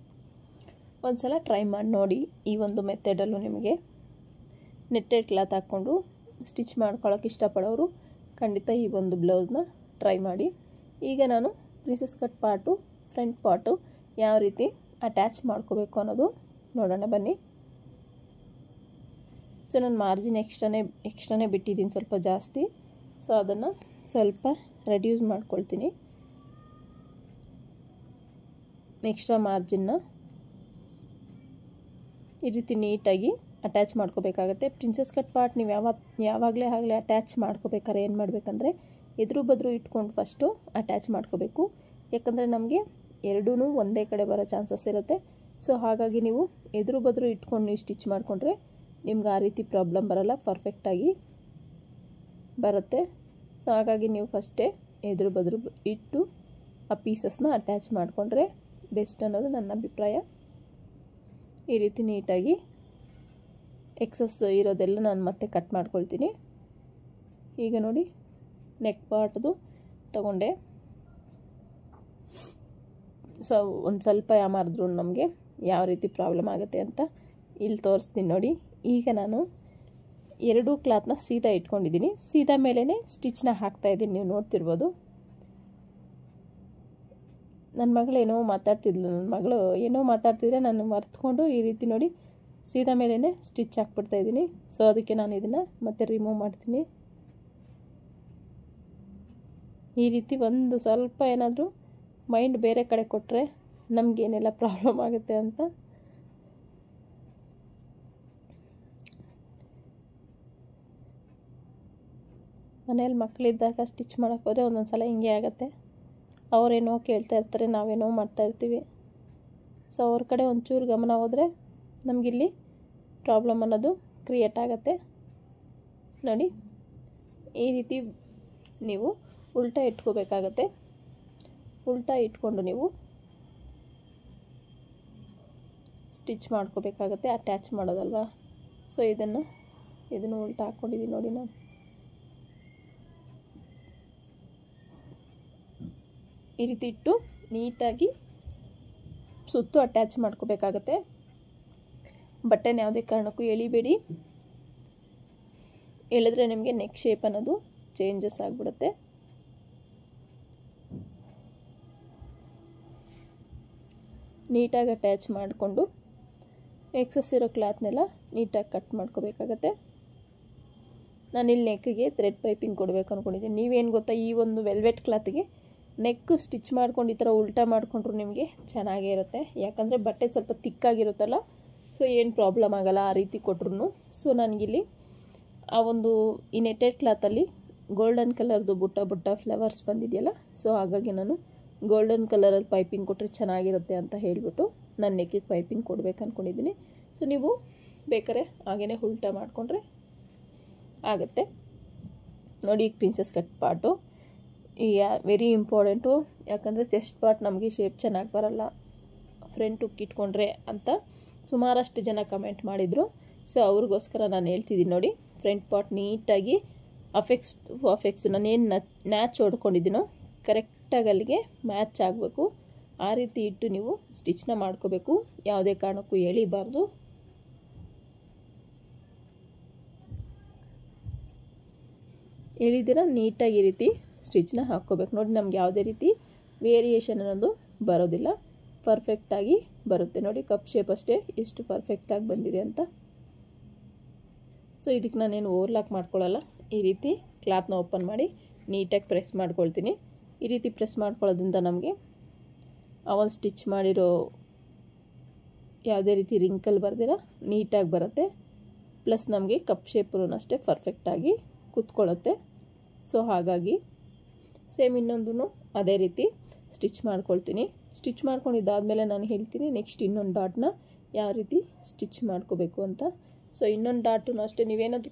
ಒಂದು ಸಲ ಟ್ರೈ ಮಾಡಿ ನೋಡಿ. ಈ ಒಂದು ಮೆಥಡಲ್ಲೂ ನಿಮಗೆ ನೆಟ್ಟೆಡ್ ಕ್ಲಾತ್ ಹಾಕ್ಕೊಂಡು ಸ್ಟಿಚ್ ಮಾಡ್ಕೊಳ್ಳೋಕೆ ಇಷ್ಟಪಡೋರು ಖಂಡಿತ ಈ ಒಂದು ಬ್ಲೌಸ್ನ ಟ್ರೈ ಮಾಡಿ. ಈಗ ನಾನು princess cut part, front part ಯಾವ ರೀತಿ ಅಟ್ಯಾಚ್ ಮಾಡ್ಕೋಬೇಕು ಅನ್ನೋದು ನೋಡೋಣ ಬನ್ನಿ. ಸೊ ನಾನು ಮಾರ್ಜಿನ್ ಎಕ್ಸ್ಟ್ರಾನೇ ಬಿಟ್ಟಿದ್ದೀನಿ ಸ್ವಲ್ಪ ಜಾಸ್ತಿ. ಸೊ ಅದನ್ನು ಸ್ವಲ್ಪ ರೆಡ್ಯೂಸ್ ಮಾಡ್ಕೊಳ್ತೀನಿ. ಎಕ್ಸ್ಟ್ರಾ ಮಾರ್ಜಿನ್ನ ಈ ರೀತಿ ನೀಟಾಗಿ ಅಟ್ಯಾಚ್ ಮಾಡ್ಕೋಬೇಕಾಗತ್ತೆ. ಪ್ರಿನ್ಸೆಸ್ ಕಟ್ ಪಾರ್ಟ್ ನೀವು ಯಾವಾಗಲೇ ಅಟ್ಯಾಚ್ ಮಾಡ್ಕೋಬೇಕಾದ್ರೆ ಏನು ಮಾಡಬೇಕಂದ್ರೆ ಎದುರು ಬದ್ರು ಇಟ್ಕೊಂಡು ಫಸ್ಟು ಅಟ್ಯಾಚ್ ಮಾಡ್ಕೋಬೇಕು. ಯಾಕಂದರೆ ನಮಗೆ ಎರಡೂ ಒಂದೇ ಕಡೆ ಬರೋ ಚಾನ್ಸಸ್ ಇರುತ್ತೆ. ಸೊ ಹಾಗಾಗಿ ನೀವು ಎದುರು ಬದ್ರು ಇಟ್ಕೊಂಡು ನೀವು ಸ್ಟಿಚ್ ಮಾಡಿಕೊಂಡ್ರೆ ನಿಮ್ಗೆ ಆ ರೀತಿ ಪ್ರಾಬ್ಲಮ್ ಬರೋಲ್ಲ, ಪರ್ಫೆಕ್ಟಾಗಿ ಬರುತ್ತೆ. ಸೊ ಹಾಗಾಗಿ ನೀವು ಫಸ್ಟೇ ಎದುರು ಬದ್ರು ಇಟ್ಟು ಆ ಪೀಸಸ್ನ ಅಟ್ಯಾಚ್ ಮಾಡಿಕೊಂಡ್ರೆ ಬೆಸ್ಟ್ ಅನ್ನೋದು ನನ್ನ ಅಭಿಪ್ರಾಯ. ಈ ರೀತಿ ನೀಟಾಗಿ ಎಕ್ಸಸ್ ಇರೋದೆಲ್ಲ ನಾನು ಮತ್ತೆ ಕಟ್ ಮಾಡ್ಕೊಳ್ತೀನಿ. ಈಗ ನೋಡಿ, ನೆಕ್ ಪಾರ್ಟ್ದು ತಗೊಂಡೆ. ಸೊ ಒಂದು ಸ್ವಲ್ಪ ಯಾಮಾರಿದ್ರು ನಮಗೆ ಯಾವ ರೀತಿ ಪ್ರಾಬ್ಲಮ್ ಆಗುತ್ತೆ ಅಂತ ಇಲ್ಲಿ ತೋರಿಸ್ತೀನಿ ನೋಡಿ. ಈಗ ನಾನು ಎರಡೂ ಕ್ಲಾತ್ನ ಸೀದಾ ಇಟ್ಕೊಂಡಿದ್ದೀನಿ. ಸೀದಾ ಮೇಲೇ ಸ್ಟಿಚ್ನ ಹಾಕ್ತಾಯಿದ್ದೀನಿ, ನೀವು ನೋಡ್ತಿರ್ಬೋದು. ನನ್ನ ಮಗಳು ಏನೋ ಮಾತಾಡ್ತಿದ್ರೆ ನಾನು ಮರೆತ್ಕೊಂಡು ಈ ರೀತಿ ನೋಡಿ ಸೀದಾ ಮೇಲೇ ಸ್ಟಿಚ್ ಹಾಕ್ಬಿಡ್ತಾಯಿದ್ದೀನಿ. ಸೊ ಅದಕ್ಕೆ ನಾನು ಇದನ್ನು ಮತ್ತೆ ರಿಮೂವ್ ಮಾಡ್ತೀನಿ. ಈ ರೀತಿ ಒಂದು ಸ್ವಲ್ಪ ಏನಾದರೂ ಮೈಂಡ್ ಬೇರೆ ಕಡೆ ಕೊಟ್ಟರೆ ನಮಗೇನೆಲ್ಲ ಪ್ರಾಬ್ಲಮ್ ಆಗುತ್ತೆ ಅಂತ. ಮನೇಲಿ ಮಕ್ಕಳಿದ್ದಾಗ ಸ್ಟಿಚ್ ಮಾಡೋಕ್ಕೆ ಹೋದರೆ ಒಂದೊಂದು ಸಲ ಹಿಂಗೆ ಆಗುತ್ತೆ. ಅವರೇನೋ ಕೇಳ್ತಾ ಇರ್ತಾರೆ, ನಾವೇನೋ ಮಾಡ್ತಾಯಿರ್ತೀವಿ. ಸೊ ಅವ್ರ ಕಡೆ ಒಂಚೂರು ಗಮನ ಹೋದರೆ ನಮಗಿಲ್ಲಿ ಪ್ರಾಬ್ಲಮ್ ಅನ್ನೋದು ಕ್ರಿಯೇಟ್ ಆಗುತ್ತೆ. ನೋಡಿ, ಈ ರೀತಿ ನೀವು ಉಲ್ಟಾ ಇಟ್ಕೋಬೇಕಾಗತ್ತೆ. ಉಲ್ಟಾ ಇಟ್ಕೊಂಡು ನೀವು ಸ್ಟಿಚ್ ಮಾಡ್ಕೋಬೇಕಾಗತ್ತೆ, ಅಟ್ಯಾಚ್ ಮಾಡೋದಲ್ವಾ. ಸೊ ಇದನ್ನು ಉಲ್ಟಾ ಹಾಕ್ಕೊಂಡಿದ್ದೀನಿ ನೋಡಿ ನಾನು. ಈ ರೀತಿ ಇಟ್ಟು ನೀಟಾಗಿ ಸುತ್ತು ಅಟ್ಯಾಚ್ ಮಾಡ್ಕೋಬೇಕಾಗತ್ತೆ. ಬಟ್ಟೆನ ಯಾವುದೇ ಕಾರಣಕ್ಕೂ ಎಳಿಬೇಡಿ. ಎಳೆದ್ರೆ ನಿಮಗೆ ನೆಕ್ ಶೇಪ್ ಅನ್ನೋದು ಚೇಂಜಸ್ ಆಗಿಬಿಡುತ್ತೆ. ನೀಟಾಗಿ ಅಟ್ಯಾಚ್ ಮಾಡಿಕೊಂಡು ಎಕ್ಸಸ್ ಇರೋ ಕ್ಲಾತ್ನೆಲ್ಲ ನೀಟಾಗಿ ಕಟ್ ಮಾಡ್ಕೋಬೇಕಾಗತ್ತೆ. ನಾನಿಲ್ಲಿ ನೆಕ್ಕಿಗೆ ಥ್ರೆಡ್ ಪೈಪಿಂಗ್ ಕೊಡಬೇಕು ಅಂದ್ಕೊಂಡಿದ್ದೀನಿ. ನೀವೇನು ಗೊತ್ತಾ, ಈ ಒಂದು ವೆಲ್ವೆಟ್ ಕ್ಲಾತಿಗೆ ನೆಕ್ ಸ್ಟಿಚ್ ಮಾಡ್ಕೊಂಡು ಈ ಥರ ಉಲ್ಟಾ ಮಾಡಿಕೊಂಡ್ರು ನಿಮಗೆ ಚೆನ್ನಾಗೇ ಇರುತ್ತೆ. ಯಾಕಂದರೆ ಬಟ್ಟೆ ಸ್ವಲ್ಪ ತಿಕ್ಕಾಗಿರುತ್ತಲ್ಲ, ಸೊ ಏನು ಪ್ರಾಬ್ಲಮ್ ಆಗೋಲ್ಲ ಆ ರೀತಿ ಕೊಟ್ರು. ಸೊ ನನಗಿಲ್ಲಿ ಆ ಒಂದು ಈ ನೆಟೆಡ್ ಕ್ಲಾತಲ್ಲಿ ಗೋಲ್ಡನ್ ಕಲರ್ದು ಬುಟ್ಟ ಫ್ಲವರ್ಸ್ ಬಂದಿದೆಯಲ್ಲ, ಸೊ ಹಾಗಾಗಿ ನಾನು ಗೋಲ್ಡನ್ ಕಲರಲ್ಲಿ ಪೈಪಿಂಗ್ ಕೊಟ್ಟರೆ ಚೆನ್ನಾಗಿರುತ್ತೆ ಅಂತ ಹೇಳಿಬಿಟ್ಟು ನಾನು ನೆಕ್ಕಿಗೆ ಪೈಪಿಂಗ್ ಕೊಡಬೇಕು ಅಂದ್ಕೊಂಡಿದ್ದೀನಿ. ಸೊ ನೀವು ಬೇಕಾದ್ರೆ ಹಾಗೇ ಉಲ್ಟಾ ಮಾಡಿಕೊಂಡ್ರೆ ಆಗುತ್ತೆ. ನೋಡಿ, ಈಗ ಪ್ರಿನ್ಸಸ್ ಕಟ್ ಪಾರ್ಟು ಈ ವೆರಿ ಇಂಪಾರ್ಟೆಂಟು. ಯಾಕಂದರೆ ಚೆಸ್ಟ್ ಪಾರ್ಟ್ ನಮಗೆ ಶೇಪ್ ಚೆನ್ನಾಗಿ ಬರಲ್ಲ, ಫ್ರಂಟ್ ಹುಕ್ ಇಟ್ಕೊಂಡ್ರೆ ಅಂತ ಸುಮಾರಷ್ಟು ಜನ ಕಮೆಂಟ್ ಮಾಡಿದರು. ಸೊ ಅವ್ರಿಗೋಸ್ಕರ ನಾನು ಹೇಳ್ತಿದ್ದೀನಿ ನೋಡಿ, ಫ್ರಂಟ್ ಪಾರ್ಟ್ ನೀಟಾಗಿ ಅಫೆಕ್ಸ್ ನಾನೇನು ನ್ಯಾಚ್ ಹೊಡ್ಕೊಂಡಿದ್ದೀನೋ ಕರೆಕ್ಟಾಗಿ ಅಲ್ಲಿಗೆ ಮ್ಯಾಚ್ ಆಗಬೇಕು. ಆ ರೀತಿ ಇಟ್ಟು ನೀವು ಸ್ಟಿಚ್ನ ಮಾಡ್ಕೋಬೇಕು, ಯಾವುದೇ ಕಾರಣಕ್ಕೂ ಎಳಿಬಾರ್ದು. ಎಳಿದಿರ ನೀಟಾಗಿ ಈ ರೀತಿ ಸ್ಟಿಚ್ನ ಹಾಕ್ಕೋಬೇಕು. ನೋಡಿ, ನಮ್ಗೆ ಯಾವುದೇ ರೀತಿ ವೇರಿಯೇಷನ್ ಅನ್ನೋದು ಬರೋದಿಲ್ಲ, ಪರ್ಫೆಕ್ಟಾಗಿ ಬರುತ್ತೆ. ನೋಡಿ, ಕಪ್ ಶೇಪ್ ಅಷ್ಟೇ ಎಷ್ಟು ಪರ್ಫೆಕ್ಟಾಗಿ ಬಂದಿದೆ ಅಂತ. ಸೊ ಇದಕ್ಕೆ ನಾನೇನು ಓವರ್ಲಾಕ್ ಮಾಡ್ಕೊಳ್ಳಲ್ಲ. ಈ ರೀತಿ ಕ್ಲಾತ್ನ ಓಪನ್ ಮಾಡಿ ನೀಟಾಗಿ ಪ್ರೆಸ್ ಮಾಡ್ಕೊಳ್ತೀನಿ. ಈ ರೀತಿ ಪ್ರೆಸ್ ಮಾಡ್ಕೊಳ್ಳೋದ್ರಿಂದ ನಮಗೆ ಆ ಒಂದು ಸ್ಟಿಚ್ ಮಾಡಿರೋ ಯಾವುದೇ ರೀತಿ ರಿಂಕಲ್ ಬರ್ದಿರ ನೀಟಾಗಿ ಬರುತ್ತೆ. ಪ್ಲಸ್ ನಮಗೆ ಕಪ್ ಶೇಪು ಅಷ್ಟೇ ಪರ್ಫೆಕ್ಟಾಗಿ ಕೂತ್ಕೊಳ್ಳುತ್ತೆ. ಸೊ ಹಾಗಾಗಿ ಸೇಮ್ ಇನ್ನೊಂದು ಅದೇ ರೀತಿ ಸ್ಟಿಚ್ ಮಾಡ್ಕೊಳ್ತೀನಿ. ಸ್ಟಿಚ್ ಮಾಡ್ಕೊಂಡಿದ್ದಾದಮೇಲೆ ನಾನು ಹೇಳ್ತೀನಿ ನೆಕ್ಸ್ಟ್ ಇನ್ನೊಂದು ಡಾಟ್ನ ಯಾವ ರೀತಿ ಸ್ಟಿಚ್ ಮಾಡ್ಕೋಬೇಕು ಅಂತ. ಸೊ ಇನ್ನೊಂದು ಡಾಟು ಅಷ್ಟೇ, ನೀವೇನಾದರೂ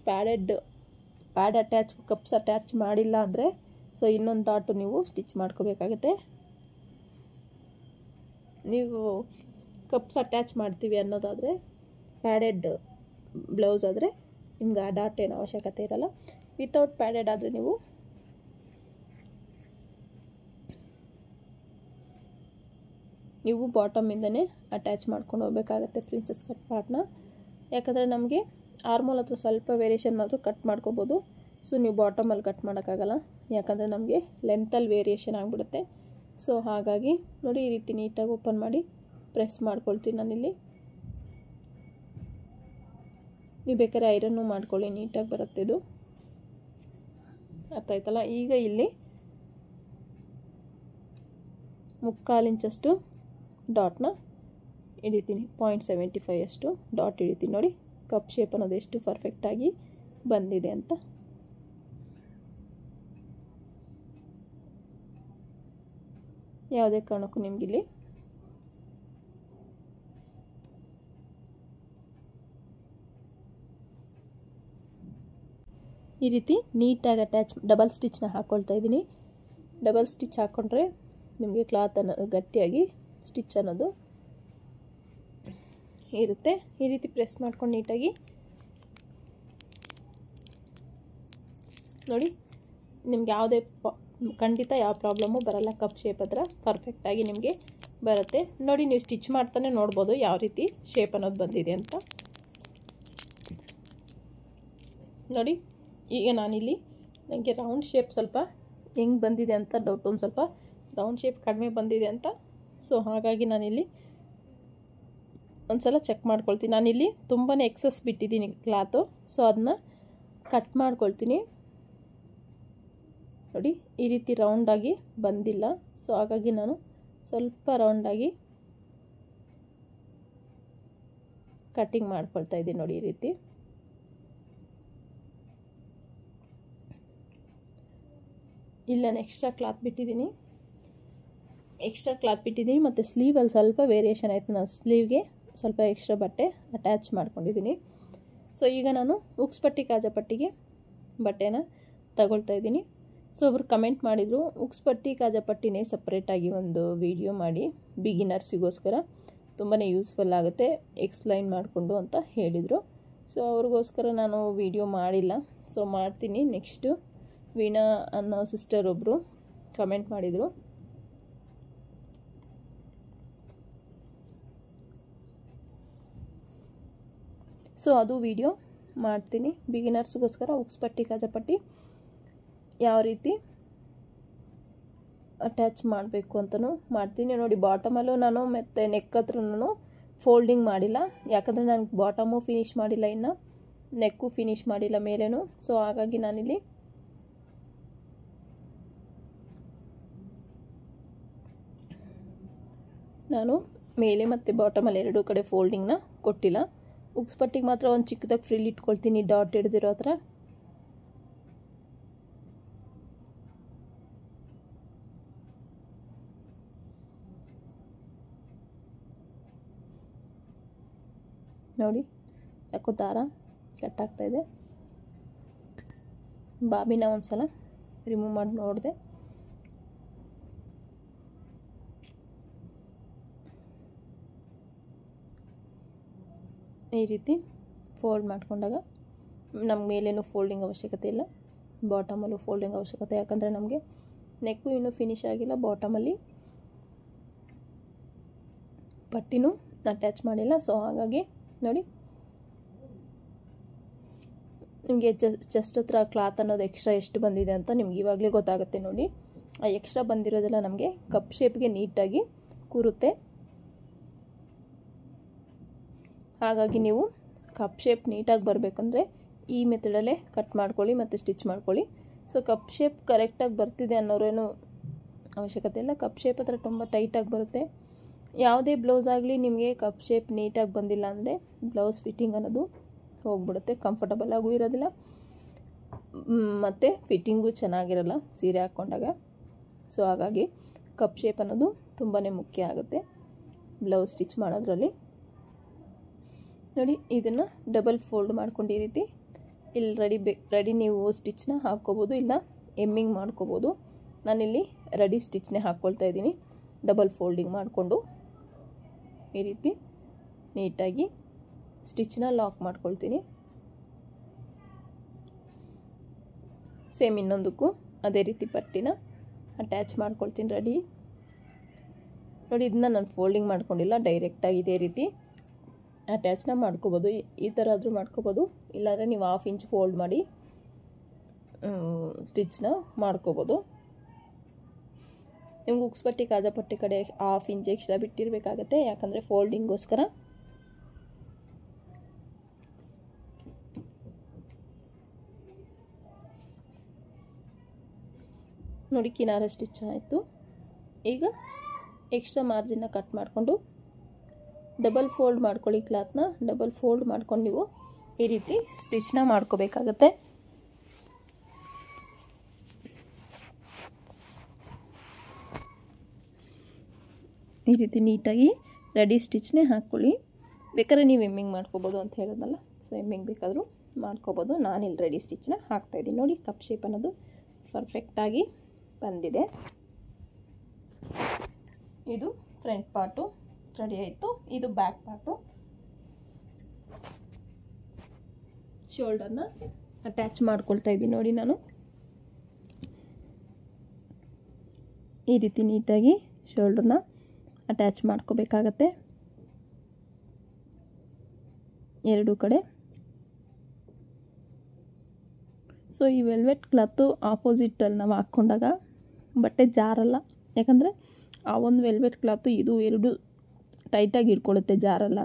ಪ್ಯಾಡ್ ಅಟ್ಯಾಚ್ ಕಪ್ಸ್ ಅಟ್ಯಾಚ್ ಮಾಡಿಲ್ಲ ಅಂದರೆ ಸೊ ಇನ್ನೊಂದು ಡಾಟು ನೀವು ಸ್ಟಿಚ್ ಮಾಡ್ಕೋಬೇಕಾಗುತ್ತೆ. ನೀವು ಕಪ್ಸ್ ಅಟ್ಯಾಚ್ ಮಾಡ್ತೀವಿ ಅನ್ನೋದಾದರೆ, ಪ್ಯಾಡೆಡ್ ಬ್ಲೌಸ್ ಆದರೆ ನಿಮ್ಗೆ ಆ ಡಾಟ್ ಏನು ಅವಶ್ಯಕತೆ ಇರಲ್ಲ. ವಿತೌಟ್ ಪ್ಯಾಡೆಡ್ ಆದರೆ ನೀವು ಬಾಟಮಿಂದನೇ ಅಟ್ಯಾಚ್ ಮಾಡ್ಕೊಂಡು ಹೋಗಬೇಕಾಗತ್ತೆ ಪ್ರಿನ್ಸಸ್ ಕಟ್ ಪಾರ್ಟ್ನ. ಯಾಕಂದರೆ ನಮಗೆ ಆರ್ಮೋಲ್ ಹತ್ರ ಸ್ವಲ್ಪ ವೇರಿಯೇಷನ್ ಮಾತ್ರ ಕಟ್ ಮಾಡ್ಕೋಬೋದು. ಸೊ ನೀವು ಬಾಟಮಲ್ಲಿ ಕಟ್ ಮಾಡೋಕ್ಕಾಗಲ್ಲ, ಯಾಕಂದರೆ ನಮಗೆ ಲೆಂತಲ್ಲಿ ವೇರಿಯೇಷನ್ ಆಗಿಬಿಡುತ್ತೆ. ಸೊ ಹಾಗಾಗಿ ನೋಡಿ, ಈ ರೀತಿ ನೀಟಾಗಿ ಓಪನ್ ಮಾಡಿ ಪ್ರೆಸ್ ಮಾಡ್ಕೊಳ್ತೀನಿ ನಾನಿಲ್ಲಿ. ನೀವು ಬೇಕಾದ್ರೆ ಐರನ್ನು ಮಾಡ್ಕೊಳ್ಳಿ, ನೀಟಾಗಿ ಬರುತ್ತೆ ಇದು. ಅರ್ಥ ಆಯ್ತಲ್ಲ? ಈಗ ಇಲ್ಲಿ 3/4 ಇಂಚಷ್ಟು ಡಾಟ್ನ ಹಿಡಿತೀನಿ, 0.75 ಅಷ್ಟು ಡಾಟ್ ಹಿಡಿತೀನಿ. ನೋಡಿ, ಕಪ್ ಶೇಪ್ ಅನ್ನೋದು ಎಷ್ಟು ಪರ್ಫೆಕ್ಟಾಗಿ ಬಂದಿದೆ ಅಂತ. ಯಾವುದೇ ಕಾರಣಕ್ಕೂ ನಿಮಗಿಲ್ಲಿ ಈ ರೀತಿ ನೀಟಾಗಿ ಡಬಲ್ ಸ್ಟಿಚ್ನ ಹಾಕ್ಕೊಳ್ತಾ ಇದ್ದೀನಿ. ಡಬಲ್ ಸ್ಟಿಚ್ ಹಾಕ್ಕೊಂಡ್ರೆ ನಿಮಗೆ ಕ್ಲಾತ್ ಅನ್ನೋದು ಗಟ್ಟಿಯಾಗಿ ಸ್ಟಿಚ್ ಅನ್ನೋದು ಇರುತ್ತೆ. ಈ ರೀತಿ ಪ್ರೆಸ್ ಮಾಡ್ಕೊಂಡು ನೀಟಾಗಿ ನೋಡಿ, ನಿಮ್ಗೆ ಯಾವುದೇ ಖಂಡಿತ ಯಾವ ಪ್ರಾಬ್ಲಮ್ಮು ಬರಲ್ಲ. ಕಪ್ ಶೇಪ್ ಹತ್ರ ಪರ್ಫೆಕ್ಟಾಗಿ ನಿಮಗೆ ಬರುತ್ತೆ. ನೋಡಿ, ನೀವು ಸ್ಟಿಚ್ ಮಾಡ್ತಾನೆ ನೋಡ್ಬೋದು ಯಾವ ರೀತಿ ಶೇಪ್ ಅನ್ನೋದು ಬಂದಿದೆ ಅಂತ. ನೋಡಿ, ಈಗ ನಾನಿಲ್ಲಿ ನನಗೆ ರೌಂಡ್ ಶೇಪ್ ಸ್ವಲ್ಪ ಹೆಂಗೆ ಬಂದಿದೆ ಅಂತ ಡೌಟ್, ಒಂದು ಸ್ವಲ್ಪ ರೌಂಡ್ ಶೇಪ್ ಕಡಿಮೆ ಬಂದಿದೆ ಅಂತ. ಸೊ ಹಾಗಾಗಿ ನಾನಿಲ್ಲಿ ಒಂದು ಸಲ ಚೆಕ್ ಮಾಡ್ಕೊಳ್ತೀನಿ. ನಾನಿಲ್ಲಿ ತುಂಬಾ ಎಕ್ಸಸ್ ಬಿಟ್ಟಿದ್ದೀನಿ ಕ್ಲಾತು, ಸೊ ಅದನ್ನ ಕಟ್ ಮಾಡ್ಕೊಳ್ತೀನಿ. ನೋಡಿ, ಈ ರೀತಿ ರೌಂಡಾಗಿ ಬಂದಿಲ್ಲ, ಸೊ ಹಾಗಾಗಿ ನಾನು ಸ್ವಲ್ಪ ರೌಂಡಾಗಿ ಕಟ್ಟಿಂಗ್ ಮಾಡ್ಕೊಳ್ತಾ ಇದ್ದೀನಿ. ನೋಡಿ, ಈ ರೀತಿ ಇಲ್ಲ ನಾನು ಎಕ್ಸ್ಟ್ರಾ ಕ್ಲಾತ್ ಬಿಟ್ಟಿದ್ದೀನಿ ಮತ್ತು ಸ್ಲೀವಲ್ಲಿ ಸ್ವಲ್ಪ ವೇರಿಯೇಷನ್ ಆಯಿತು. ನಾನು ಸ್ಲೀವ್ಗೆ ಸ್ವಲ್ಪ ಎಕ್ಸ್ಟ್ರಾ ಬಟ್ಟೆ ಅಟ್ಯಾಚ್ ಮಾಡ್ಕೊಂಡಿದ್ದೀನಿ. ಸೊ ಈಗ ನಾನು ಉಕ್ಸ್ಪಟ್ಟಿ ಕಾಜಾಪಟ್ಟಿಗೆ ಬಟ್ಟೆನ ತಗೊಳ್ತಾ ಇದ್ದೀನಿ. ಸೊ ಒಬ್ರು ಕಮೆಂಟ್ ಮಾಡಿದರು, ಉಕ್ಸ್ಪಟ್ಟಿ ಕಾಜಾಪಟ್ಟಿನೇ ಸಪ್ರೇಟಾಗಿ ಒಂದು ವಿಡಿಯೋ ಮಾಡಿ ಬಿಗಿನರ್ಸಿಗೋಸ್ಕರ ತುಂಬಾ ಯೂಸ್ಫುಲ್ ಆಗುತ್ತೆ ಎಕ್ಸ್ಪ್ಲೈನ್ ಮಾಡಿಕೊಂಡು ಅಂತ ಹೇಳಿದರು. ಸೊ ಅವ್ರಿಗೋಸ್ಕರ ನಾನು ವಿಡಿಯೋ ಮಾಡಿಲ್ಲ. ಸೊ ಮಾಡ್ತೀನಿ ನೆಕ್ಸ್ಟು. ವೀಣಾ ಅನ್ನೋ ಸಿಸ್ಟರ್ ಒಬ್ಬರು ಕಮೆಂಟ್ ಮಾಡಿದರು. ಸೊ ಅದು ವಿಡಿಯೋ ಮಾಡ್ತೀನಿ ಬಿಗಿನರ್ಸ್ಗೋಸ್ಕರ. ಉಕ್ಸ್ಪಟ್ಟಿ ಕಾಜಾಪಟ್ಟಿ ಯಾವ ರೀತಿ ಅಟ್ಯಾಚ್ ಮಾಡಬೇಕು ಅಂತಲೂ ಮಾಡ್ತೀನಿ. ನೋಡಿ ಬಾಟಮಲ್ಲೂ ನಾನು ಮತ್ತು ನೆಕ್ ಹತ್ರನೂ ಫೋಲ್ಡಿಂಗ್ ಮಾಡಿಲ್ಲ, ಯಾಕಂದರೆ ನನಗೆ ಬಾಟಮು ಫಿನಿಷ್ ಮಾಡಿಲ್ಲ, ಇನ್ನು ನೆಕ್ಕು ಫಿನಿಷ್ ಮಾಡಿಲ್ಲ ಮೇಲೇನು. ಸೊ ಹಾಗಾಗಿ ನಾನಿಲ್ಲಿ ಮೇಲೆ ಮತ್ತು ಬಾಟಮಲ್ಲಿ ಎರಡೂ ಕಡೆ ಫೋಲ್ಡಿಂಗ್ನ ಕೊಟ್ಟಿಲ್ಲ. ಉಕ್ಸ್ಪಟ್ಟಿಗೆ ಮಾತ್ರ ಒಂದು ಚಿಕ್ಕದಾಗಿ ಫ್ರಿಲ್ ಇಟ್ಕೊಳ್ತೀನಿ ಡಾಟ್ ಹಿಡ್ದಿರೋ ಹತ್ರ. ನೋಡಿ ಯಾಕೋ ದಾರ ಕಟ್ ಆಗ್ತಾಯಿದೆ. ಬಾಬಿನ ಒಂದು ಸಲ ರಿಮೂವ್ ಮಾಡಿ ನೋಡಿದೆ. ಈ ರೀತಿ ಫೋಲ್ಡ್ ಮಾಡಿಕೊಂಡಾಗ ನಮ್ಗೆ ಮೇಲೇನೂ ಫೋಲ್ಡಿಂಗ್ ಅವಶ್ಯಕತೆ ಇಲ್ಲ, ಬಾಟಮಲ್ಲೂ ಫೋಲ್ಡಿಂಗ್ ಅವಶ್ಯಕತೆ, ಯಾಕಂದರೆ ನಮಗೆ ನೆಕ್ಕು ಇನ್ನೂ ಫಿನಿಷ್ ಆಗಿಲ್ಲ, ಬಾಟಮಲ್ಲಿ ಪಟ್ಟಿನೂ ಅಟ್ಯಾಚ್ ಮಾಡಿಲ್ಲ. ಸೊ ಹಾಗಾಗಿ ನೋಡಿ ನಿಮಗೆ ಚೆಸ್ಟ್ ಹತ್ರ ಕ್ಲಾತ್ ಅನ್ನೋದು ಎಕ್ಸ್ಟ್ರಾ ಎಷ್ಟು ಬಂದಿದೆ ಅಂತ ನಿಮ್ಗೆ ಇವಾಗಲೇ ಗೊತ್ತಾಗುತ್ತೆ. ನೋಡಿ ಆ ಎಕ್ಸ್ಟ್ರಾ ಬಂದಿರೋದೆಲ್ಲ ನಮಗೆ ಕಪ್ ಶೇಪ್ಗೆ ನೀಟಾಗಿ ಕೂರುತ್ತೆ. ಹಾಗಾಗಿ ನೀವು ಕಪ್ ಶೇಪ್ ನೀಟಾಗಿ ಬರಬೇಕಂದ್ರೆ ಈ ಮೆಥಡಲ್ಲೇ ಕಟ್ ಮಾಡ್ಕೊಳ್ಳಿ ಮತ್ತು ಸ್ಟಿಚ್ ಮಾಡ್ಕೊಳ್ಳಿ. ಸೊ ಕಪ್ ಶೇಪ್ ಕರೆಕ್ಟಾಗಿ ಬರ್ತಿದೆ ಅನ್ನೋರೇನು ಅವಶ್ಯಕತೆ ಇಲ್ಲ. ಕಪ್ ಶೇಪ್ ಹತ್ರ ತುಂಬ ಟೈಟಾಗಿ ಬರುತ್ತೆ. ಯಾವುದೇ ಬ್ಲೌಸ್ ಆಗಲಿ ನಿಮಗೆ ಕಪ್ ಶೇಪ್ ನೀಟಾಗಿ ಬಂದಿಲ್ಲ ಅಂದರೆ ಬ್ಲೌಸ್ ಫಿಟ್ಟಿಂಗ್ ಅನ್ನೋದು ಹೋಗ್ಬಿಡುತ್ತೆ, ಕಂಫರ್ಟಬಲ್ ಆಗೂ ಇರೋದಿಲ್ಲ ಮತ್ತು ಫಿಟ್ಟಿಂಗು ಚೆನ್ನಾಗಿರಲ್ಲ ಸೀರೆ ಹಾಕ್ಕೊಂಡಾಗ. ಸೊ ಹಾಗಾಗಿ ಕಪ್ ಶೇಪ್ ಅನ್ನೋದು ತುಂಬಾ ಮುಖ್ಯ ಆಗುತ್ತೆ ಬ್ಲೌಸ್ ಸ್ಟಿಚ್ ಮಾಡೋದ್ರಲ್ಲಿ. ನೋಡಿ ಇದನ್ನು ಡಬಲ್ ಫೋಲ್ಡ್ ಮಾಡ್ಕೊಂಡು ಈ ರೀತಿ ಇಲ್ಲಿ ರೆಡಿ ನೀವು ಸ್ಟಿಚ್ನ ಹಾಕ್ಕೋಬೋದು, ಇಲ್ಲ ಎಮ್ಮಿಂಗ್ ಮಾಡ್ಕೋಬೋದು. ನಾನಿಲ್ಲಿ ರೆಡಿ ಸ್ಟಿಚ್ನೇ ಹಾಕ್ಕೊಳ್ತಾ ಇದ್ದೀನಿ. ಡಬಲ್ ಫೋಲ್ಡಿಂಗ್ ಮಾಡಿಕೊಂಡು ಈ ರೀತಿ ನೀಟಾಗಿ ಸ್ಟಿಚ್ನ ಲಾಕ್ ಮಾಡ್ಕೊಳ್ತೀನಿ. ಸೇಮ್ ಇನ್ನೊಂದಕ್ಕೂ ಅದೇ ರೀತಿ ಪಟ್ಟಿನ ಅಟ್ಯಾಚ್ ಮಾಡ್ಕೊಳ್ತೀನಿ ರೆಡಿ. ನೋಡಿ ಇದನ್ನ ನಾನು ಫೋಲ್ಡಿಂಗ್ ಮಾಡ್ಕೊಂಡಿಲ್ಲ, ಡೈರೆಕ್ಟಾಗಿ ಇದೇ ರೀತಿ ಅಟ್ಯಾಚ್ನ ಮಾಡ್ಕೋಬೋದು. ಈ ಥರ ಆದರೂ ಮಾಡ್ಕೋಬೋದು, ಇಲ್ಲಾಂದರೆ ನೀವು 1/2 ಇಂಚ್ ಫೋಲ್ಡ್ ಮಾಡಿ ಸ್ಟಿಚ್ನ ಮಾಡ್ಕೋಬೋದು. ನಿಮ್ಗೆ ಉಕ್ಸ್ಪಟ್ಟಿ ಕಾಜಾಪಟ್ಟಿ ಕಡೆ 1/2 ಇಂಚ್ ಎಕ್ಸ್ಟ್ರಾ ಬಿಟ್ಟಿರಬೇಕಾಗತ್ತೆ, ಯಾಕಂದರೆ ಫೋಲ್ಡಿಂಗೋಸ್ಕರ. ನೋಡಿ ಕಿನಾರ ಸ್ಟಿಚ್ ಆಯಿತು. ಈಗ ಎಕ್ಸ್ಟ್ರಾ ಮಾರ್ಜಿನ್ನ ಕಟ್ ಮಾಡಿಕೊಂಡು ಡಬಲ್ ಫೋಲ್ಡ್ ಮಾಡ್ಕೊಳ್ಳಿ. ಕ್ಲಾತ್ನ ಡಬಲ್ ಫೋಲ್ಡ್ ಮಾಡ್ಕೊಂಡು ನೀವು ಈ ರೀತಿ ಸ್ಟಿಚ್ನ ಮಾಡ್ಕೋಬೇಕಾಗತ್ತೆ. ಈ ರೀತಿ ನೀಟಾಗಿ ರೆಡಿ ಸ್ಟಿಚ್ನೇ ಹಾಕ್ಕೊಳ್ಳಿ. ಬೇಕಾದ್ರೆ ನೀವು ಎಮ್ಮಿಂಗ್ ಮಾಡ್ಕೋಬೋದು ಅಂತ ಹೇಳೋದಲ್ಲ, ಸೊ ಎಮ್ಮಿಂಗ್ ಬೇಕಾದರೂ ಮಾಡ್ಕೋಬೋದು. ನಾನಿಲ್ಲಿ ರೆಡಿ ಸ್ಟಿಚ್ನ ಹಾಕ್ತಾಯಿದ್ದೀನಿ. ನೋಡಿ ಕಪ್ ಶೇಪ್ ಅನ್ನೋದು ಪರ್ಫೆಕ್ಟಾಗಿ ಬಂದಿದೆ. ಇದು ಫ್ರಂಟ್ ಪಾರ್ಟು ರೆಡಿ ಆಯಿತು. ಇದು ಬ್ಯಾಕ್ ಪಾರ್ಟು. ಶೋಲ್ಡರ್ನ ಅಟ್ಯಾಚ್ ಮಾಡ್ಕೊಳ್ತಾ ಇದ್ದೀನಿ. ನೋಡಿ ನಾನು ಈ ರೀತಿ ನೀಟಾಗಿ ಶೋಲ್ಡರ್ನ ಅಟ್ಯಾಚ್ ಮಾಡ್ಕೋಬೇಕಾಗತ್ತೆ ಎರಡೂ ಕಡೆ. ಸೊ ಈ ವೆಲ್ವೆಟ್ ಕ್ಲಾತು ಆಪೋಸಿಟಲ್ಲಿ ನಾವು ಹಾಕ್ಕೊಂಡಾಗ ಬಟ್ಟೆ ಜಾರಲ್ಲ, ಯಾಕಂದರೆ ಆ ಒಂದು ವೆಲ್ವೆಟ್ ಕ್ಲಾತು ಇದು ಎರಡು ಟೈಟಾಗಿ ಇಟ್ಕೊಳ್ಳುತ್ತೆ, ಜಾರಲ್ಲ.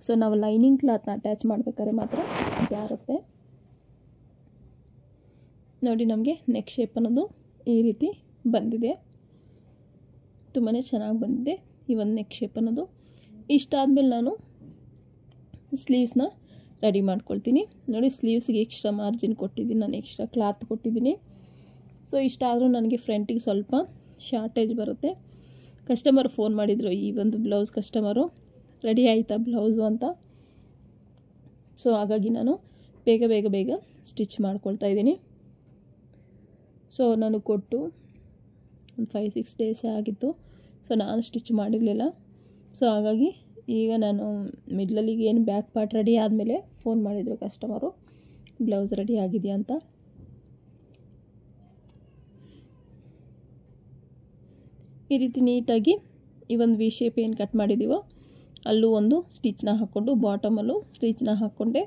ಸೊ ನಾವು ಲೈನಿಂಗ್ ಕ್ಲಾತ್ನ ಅಟ್ಯಾಚ್ ಮಾಡಬೇಕಾದ್ರೆ ಮಾತ್ರ ಜಾರುತ್ತೆ. ನೋಡಿ ನಮಗೆ ನೆಕ್ ಶೇಪ್ ಅನ್ನೋದು ಈ ರೀತಿ ಬಂದಿದೆ, ತುಂಬಾ ಚೆನ್ನಾಗಿ ಬಂದಿದೆ ಈ ಒಂದು ನೆಕ್ ಶೇಪ್ ಅನ್ನೋದು. ಇಷ್ಟಾದಮೇಲೆ ನಾನು ಸ್ಲೀವ್ಸ್ನ ರೆಡಿ ಮಾಡ್ಕೊಳ್ತೀನಿ. ನೋಡಿ ಸ್ಲೀವ್ಸ್ಗೆ ಎಕ್ಸ್ಟ್ರಾ ಮಾರ್ಜಿನ್ ಕೊಟ್ಟಿದ್ದೀನಿ, ನಾನು ಎಕ್ಸ್ಟ್ರಾ ಕ್ಲಾತ್ ಕೊಟ್ಟಿದ್ದೀನಿ. ಸೊ ಇಷ್ಟಾದರೂ ನನಗೆ ಫ್ರಂಟಿಗೆ ಸ್ವಲ್ಪ ಶಾರ್ಟೇಜ್ ಬರುತ್ತೆ. ಕಸ್ಟಮರ್ ಫೋನ್ ಮಾಡಿದರು, ಈ ಒಂದು ಬ್ಲೌಸ್ ಕಸ್ಟಮರು ರೆಡಿ ಆಯಿತಾ ಬ್ಲೌಸು ಅಂತ. ಸೊ ಹಾಗಾಗಿ ನಾನು ಬೇಗ ಸ್ಟಿಚ್ ಮಾಡ್ಕೊಳ್ತಾ ಇದ್ದೀನಿ. ಸೊ ನಾನು ಕೊಟ್ಟು ಒಂದು 5-6 ಡೇಸೇ ಆಗಿತ್ತು. ಸೊ ನಾನು ಸ್ಟಿಚ್ ಮಾಡಿರಲಿಲ್ಲ. ಸೊ ಹಾಗಾಗಿ ಈಗ ನಾನು ಮಿಡ್ಲಲ್ಲಿ ಏನು ಬ್ಯಾಕ್ ಪಾರ್ಟ್ ರೆಡಿ ಆದಮೇಲೆ ಫೋನ್ ಮಾಡಿದರು ಕಸ್ಟಮರು, ಬ್ಲೌಸ್ ರೆಡಿ ಆಗಿದೆಯಾ ಅಂತ. ಈ ರೀತಿ ನೀಟಾಗಿ ಈ ಒಂದು ವಿ ಶೇಪ್ ಏನು ಕಟ್ ಮಾಡಿದ್ದೀವೋ ಅಲ್ಲೂ ಒಂದು ಸ್ಟಿಚ್ನ ಹಾಕ್ಕೊಂಡು ಬಾಟಮಲ್ಲೂ ಸ್ಟಿಚ್ನ ಹಾಕ್ಕೊಂಡೆ.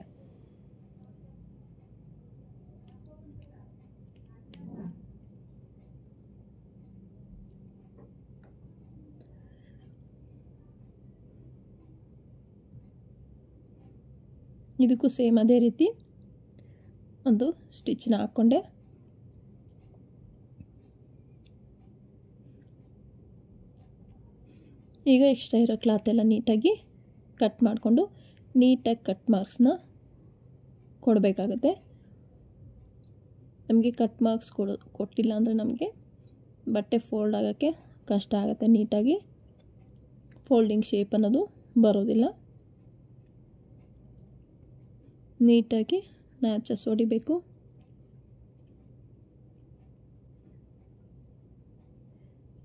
ಇದಕ್ಕೂ ಸೇಮ್ ಅದೇ ರೀತಿ ಒಂದು ಸ್ಟಿಚ್ನ ಹಾಕ್ಕೊಂಡೆ. ಈಗ ಎಕ್ಸ್ಟ್ರಾ ಇರೋ ಕ್ಲಾತೆಲ್ಲ ನೀಟಾಗಿ ಕಟ್ ಮಾಡಿಕೊಂಡು ನೀಟಾಗಿ ಕಟ್ ಮಾರ್ಕ್ಸ್ನ ಕೊಡಬೇಕಾಗತ್ತೆ. ನಮಗೆ ಕಟ್ ಮಾರ್ಕ್ಸ್ ಕೊಟ್ಟಿಲ್ಲ ಅಂದರೆ ನಮಗೆ ಬಟ್ಟೆ ಫೋಲ್ಡ್ ಆಗೋಕ್ಕೆ ಕಷ್ಟ ಆಗುತ್ತೆ. ನೀಟಾಗಿ ಫೋಲ್ಡಿಂಗ್ ಶೇಪ್ ಅನ್ನೋದು ಬರೋದಿಲ್ಲ. ನೀಟಾಗಿ ನ್ಯಾಚಸ್ ಹೊಡಿಬೇಕು.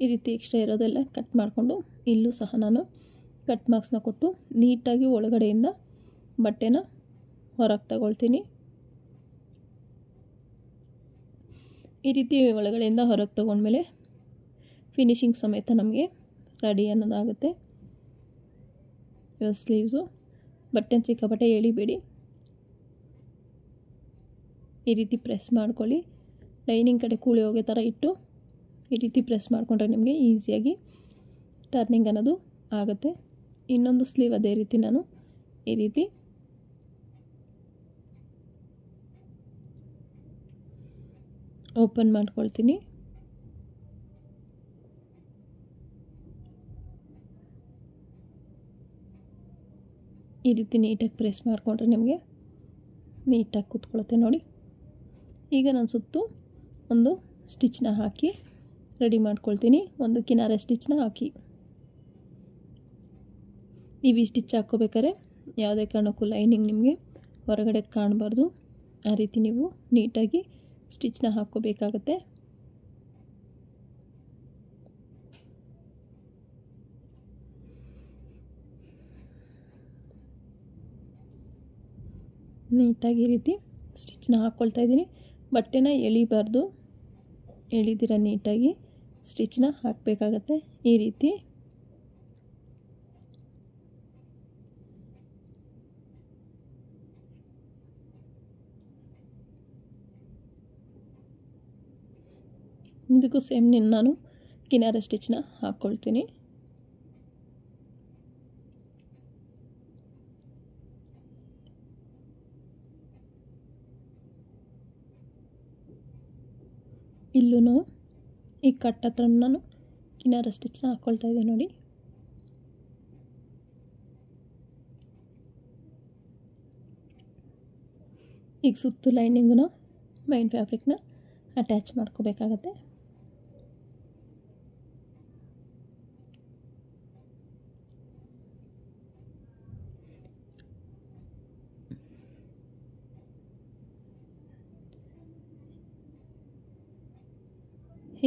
ಈ ರೀತಿ ಎಕ್ಸ್ಟ್ರಾ ಇರೋದೆಲ್ಲ ಕಟ್ ಮಾಡಿಕೊಂಡು ಇಲ್ಲೂ ಸಹ ನಾನು ಕಟ್ ಮಾರ್ಕ್ಸ್ನ ಕೊಟ್ಟು ನೀಟಾಗಿ ಒಳಗಡೆಯಿಂದ ಬಟ್ಟೆನ ಹೊರಗೆ ತಗೊಳ್ತೀನಿ. ಈ ರೀತಿ ಒಳಗಡೆಯಿಂದ ಹೊರಗೆ ತಗೊಂಡ್ಮೇಲೆ ಫಿನಿಶಿಂಗ್ ಸಮೇತ ನಮಗೆ ರೆಡಿ ಅನ್ನೋದಾಗುತ್ತೆ. ಸ್ಲೀವ್ಸು ಬಟ್ಟೆನ ಸಿಕ್ಕಾಪಟ್ಟೆ ಎಳಿಬೇಡಿ, ಈ ರೀತಿ ಪ್ರೆಸ್ ಮಾಡ್ಕೊಳ್ಳಿ. ಲೈನಿಂಗ್ ಕಡೆ ಕೂಳಿ ಹೋಗೋ ಥರ ಇಟ್ಟು ಈ ರೀತಿ ಪ್ರೆಸ್ ಮಾಡಿಕೊಂಡ್ರೆ ನಿಮಗೆ ಈಸಿಯಾಗಿ ಟರ್ನಿಂಗ್ ಅನ್ನೋದು ಆಗುತ್ತೆ. ಇನ್ನೊಂದು ಸ್ಲೀವ್ ಅದೇ ರೀತಿ ನಾನು ಈ ರೀತಿ ಓಪನ್ ಮಾಡ್ಕೊಳ್ತೀನಿ. ಈ ರೀತಿ ನೀಟಾಗಿ ಪ್ರೆಸ್ ಮಾಡಿಕೊಂಡ್ರೆ ನಿಮಗೆ ನೀಟಾಗಿ ಕೂತ್ಕೊಳ್ಳುತ್ತೆ ನೋಡಿ. ಈಗ ನಾನು ಸುತ್ತು ಒಂದು ಸ್ಟಿಚ್ನ ಹಾಕಿ ರೆಡಿ ಮಾಡ್ಕೊಳ್ತೀನಿ. ಒಂದು ಕಿನಾರೆ ಸ್ಟಿಚ್ನ ಹಾಕಿ, ನೀವು ಈ ಸ್ಟಿಚ್ ಹಾಕ್ಕೋಬೇಕಾದ್ರೆ ಯಾವುದೇ ಕಾರಣಕ್ಕೂ ಲೈನಿಂಗ್ ನಿಮಗೆ ಹೊರಗಡೆ ಕಾಣಬಾರ್ದು. ಆ ರೀತಿ ನೀವು ನೀಟಾಗಿ ಸ್ಟಿಚ್ನ ಹಾಕ್ಕೋಬೇಕಾಗತ್ತೆ. ನೀಟಾಗಿ ಈ ರೀತಿ ಸ್ಟಿಚ್ನ ಹಾಕ್ಕೊಳ್ತಾ ಇದ್ದೀನಿ. ಬಟ್ಟೆನ ಎಳಿಬಾರ್ದು, ಎಳಿದಿರ ನೀಟಾಗಿ ಸ್ಟಿಚ್ನ ಹಾಕಬೇಕಾಗತ್ತೆ. ಈ ರೀತಿ ಇದಕ್ಕೂ ಸೇಮ್ ನಾನು ಕಿನಾರೆ ಸ್ಟಿಚ್ನ ಹಾಕ್ಕೊಳ್ತೀನಿ. ಇಲ್ಲೂ ಈ ಕಟ್ ಹತ್ರ ನಾನು ಕಿನಾರೆ ಸ್ಟಿಚ್ನ ಹಾಕ್ಕೊಳ್ತಾ ಇದ್ದೀನಿ ನೋಡಿ. ಈಗ ಸುತ್ತು ಲೈನಿಂಗನ್ನ ಮೈನ್ ಫ್ಯಾಬ್ರಿಕ್ನ ಅಟ್ಯಾಚ್ ಮಾಡ್ಕೋಬೇಕಾಗತ್ತೆ.